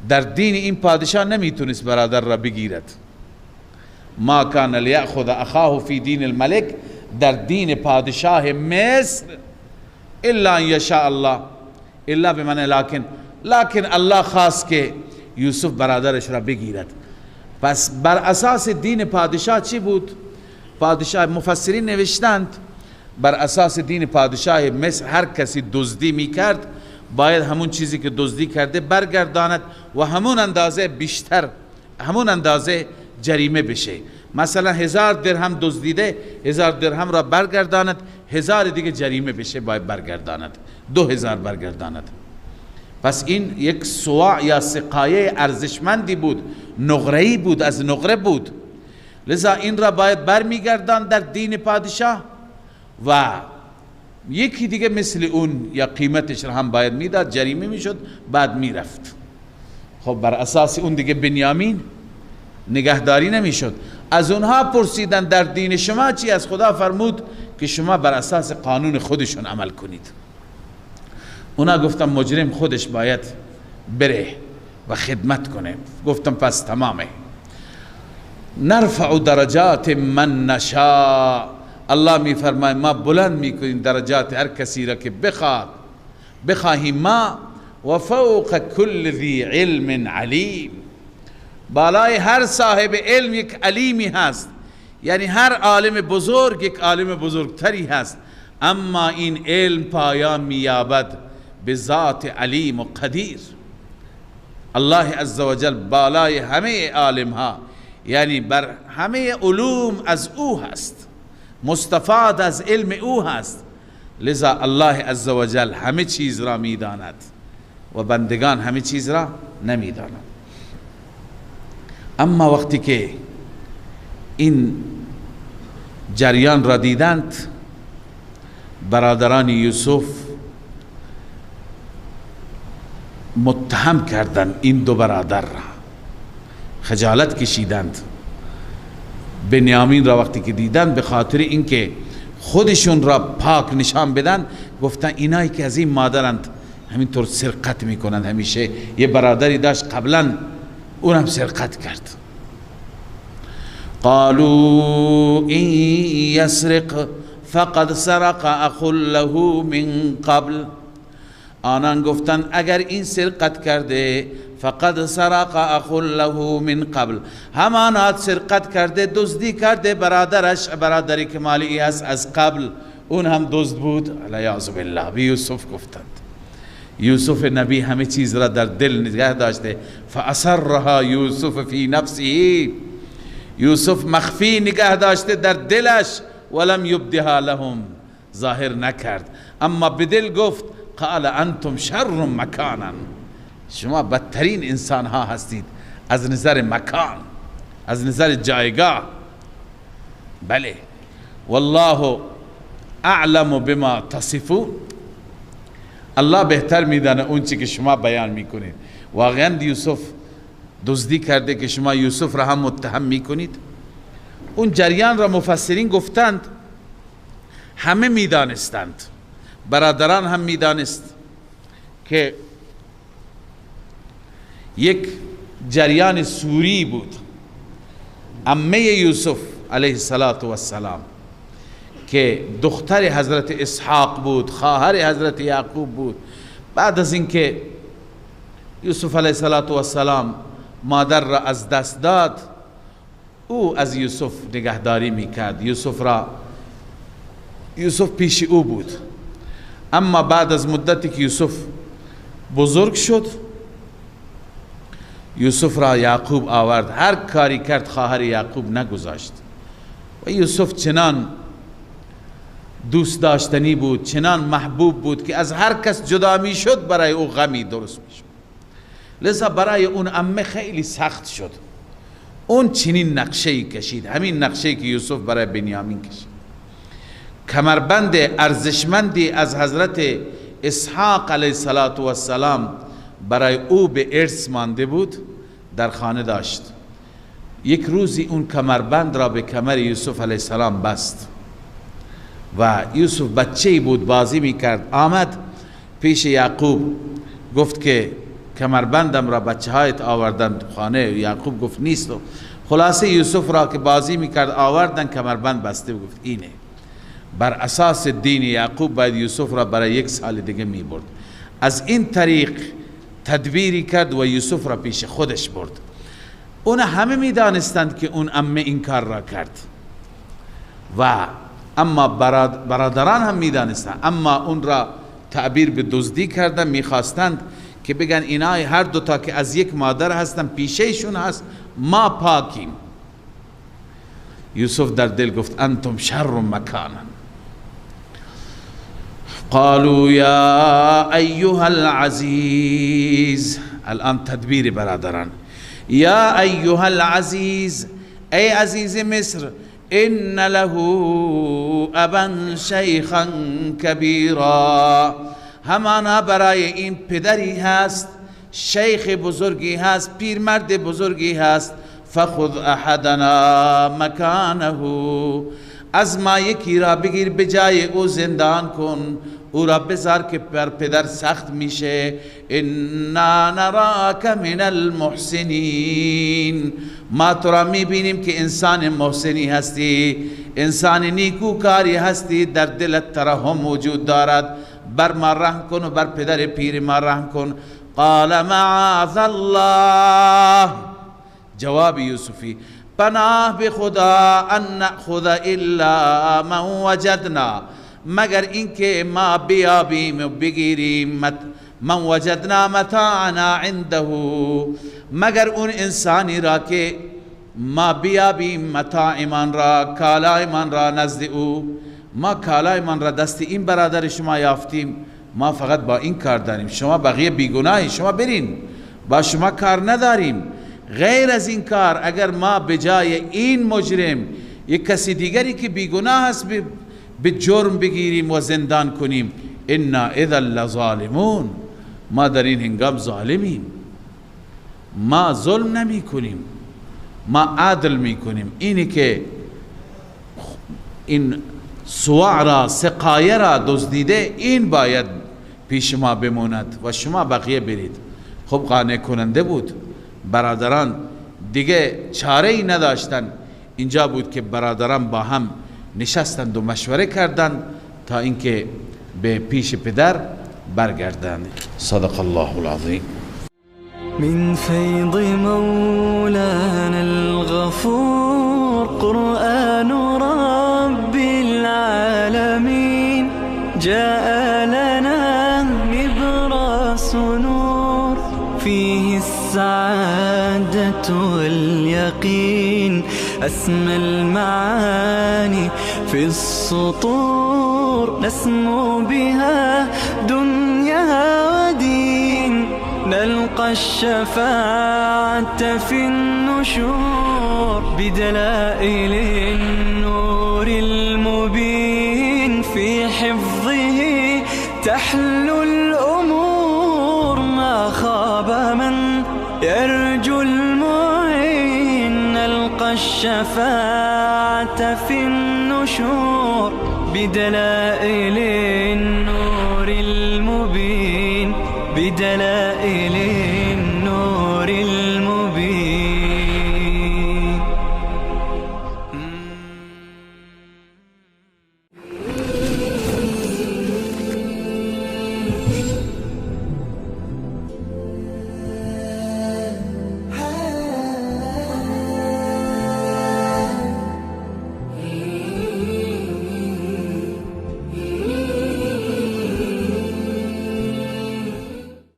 در دین این پادشاه نمیتونست برادر را بگیرد. ما کان لیأخذ اخاه فی دین الملک، در دین پادشاه مصر، الا ان یشاء الله، الا بمعنی لکن الله خواست که یوسف برادرش را بگیرد. پس بر اساس دین پادشاه چی بود؟ پادشاه، مفسرین نوشتند بر اساس دین پادشاه مصر هر کسی دزدی میکرد باید همون چیزی که دزدی کرده برگرداند و همون اندازه بیشتر، همون اندازه جریمه بشه. مثلا 1000 درهم دزدیده، 1000 درهم را برگرداند، 1000 دیگه جریمه بشه، باید برگرداند، 2000 برگرداند. پس این یک سواع یا سقایه ارزشمندی بود، نقره‌ای بود، از نقره بود. لذا این را باید برمیگردان در دین پادشاه و یکی دیگه مثل اون یا قیمتش را هم باید میداد، جریمه میشد، بعد میرفت. خب بر اساس اون دیگه بنیامین نگهداری نمیشد. از اونها پرسیدن در دین شما چی؟ از خدا فرمود که شما بر اساس قانون خودشون عمل کنید. اونا گفتن مجرم خودش باید بره و خدمت کنه. گفتم پس تمامه. نرفع درجات من نشاء، الله می فرماید ما بلند میکنیم درجات هر کسی را که بخواهیم ما، و فوق کل ذی علم علیم، بالای هر صاحب علم یک علیمی هست، یعنی هر عالم بزرگ یک عالم بزرگتری هست، اما این علم پایان مییابد به ذات علیم و قدیر. الله عزوجل بالای همه عالم ها، یعنی بر همه علوم از او هست، مستفاد از علم او هست. لذا الله عزوجل همه چیز را میداند و بندگان همه چیز را نمیدانند. اما وقتی که این جریان را دیدند، برادران یوسف متهم کردند این دو برادر را، خجالت کشیدند. بنیامین را وقتی که دیدند، به خاطر اینکه خودشون را پاک نشان بدن، گفتن اینایی که از این مادرند همینطور سرقت میکنند. همیشه یه برادری داشت قبلا، اونم سرقت کرد. قالوا این یسرق فقد سرق اخ له من قبل، آنان گفتند اگر این سرقت کرده، فقد سرق اخ له من قبل، همانات سرقت کرده، دزدی کرده برادرش، برادری که مالی است از قبل، اون هم دزد بود. علیاذ بالله. به یوسف گفتند. یوسف نبی همه چیز را در دل نگه داشته. فاسرها یوسف فی نفسه، یوسف مخفی نگه داشته در دلش، ولم یبدها لهم، ظاهر نکرد، اما به دل گفت قال انتم شر مکانا، شما بدترین انسان ها هستید از نظر مکان، از نظر جایگاه. بله، والله اعلم بما تصفون، الله بهتر میدانه اون چی که شما بیان میکنید. واقعا یوسف دزدی کرده که شما یوسف را هم متهم میکنید؟ اون جریان را مفسرین گفتند همه میدانستند، برادران هم میدانست که یک جریان سوری بود. عمه یوسف علیه السلام که دختر حضرت اسحاق بود، خواهر حضرت یعقوب بود، بعد از اینکه یوسف علیه السلام مادر را از دست داد، او از یوسف نگهداری میکرد. یوسف پیش او بود. اما بعد از مدتی که یوسف بزرگ شد، یوسف را یعقوب آورد. هر کاری کرد خواهر یعقوب نگذاشت و یوسف چنان دوست داشتنی بود، چنان محبوب بود که از هر کس جدا می شد برای او غمی درست می شد. لذا برای اون عمه خیلی سخت شد. اون چنین نقشه‌ای کشید، همین نقشه‌ای که یوسف برای بنیامین کشید. کمربند ارزشمندی از حضرت اسحاق علیه السلام برای او به ارث مانده بود، در خانه داشت. یک روزی اون کمربند را به کمر یوسف علیه السلام بست و یوسف بچه‌ای بود، بازی میکرد. آمد پیش یعقوب، گفت که کمربندم را بچه هایت آوردن خانه. یعقوب گفت نیست. خلاصه یوسف را که بازی میکرد آوردن، کمربند بسته، گفت اینه. بر اساس دین یعقوب باید یوسف را برای 1 سال دیگه میبرد. از این طریق تدبیری کرد و یوسف را پیش خودش برد. اون همه میدانستند که اون عمه این کار را کرد و اما برادران هم میدانستند، اما اون را تعبیر به دزدی کردن. میخواستند که بگن اینا هر دوتا که از یک مادر هستن، پیشهشون هست، ما پاکیم. یوسف در دل گفت انتم شر مکانا. قالوا یا ایها العزیز، الان تدبیر برادران. یا ایها العزیز، ای عزیز مصر، ان له ابا شیخا کبیرا، همانا برای این پدری هست، شیخ بزرگی هست، پیرمرد بزرگی هست. فخذ احدنا مکانه، از ما یکی را بگیر به جای او زندان کن، او را بذار که بر پدر سخت میشه. انا نراک من المحسنین، ما تو را میبینیم که انسان محسنی هستی، انسان نیکوکاری هستی، در دلت ترحم وجود دارد، بر ما رحم کن و بر پدر پیر ما رحم کن. قال معاذ الله، جواب یوسفی، پناه به خدا، ان نأخذ الا من وجدنا، مگر اینکه ما بیابیم و بگیریم، من وجدنا متاعنا عنده، مگر اون انسانی را که ما بیابیم متاعمان را، کالایمان را نزد او. ما کالایمان را دست این برادر شما یافتیم، ما فقط با این کار داریم، شما بقیه بیگناهی، شما برین، با شما کار نداریم. غیر از این کار اگر ما به جای این مجرم یک کسی دیگری که بیگناه است به جرم بگیریم و زندان کنیم، انا اذا لظالمون، ما در این هنگام ظالمیم. ما ظلم نمی کنیم، ما عدل می کنیم. اینی که این سواع را، سقایه را دزدیده، این باید پیش ما بماند و شما بقیه برید. خب قانع کننده بود. برادران دیگه چاره ای نداشتن. اینجا بود که برادران با هم نشستند و مشوره کردند تا اینکه به پیش پدر برگردند. صدق الله العظیم. من فيض مولانا الغفور قرآن رب العالمين جاء لنا نبراس نور فيه السعادة واليقين أسمى المعاني في السطور نسمو بها دنيا ودين نلقى الشفاعة في النشور بدلائل النور المبين في حفظه تحلو الأمور ما خاب من يرجو المعين نلقى الشفاعة في النشور بدلائل النور المبين بدلائل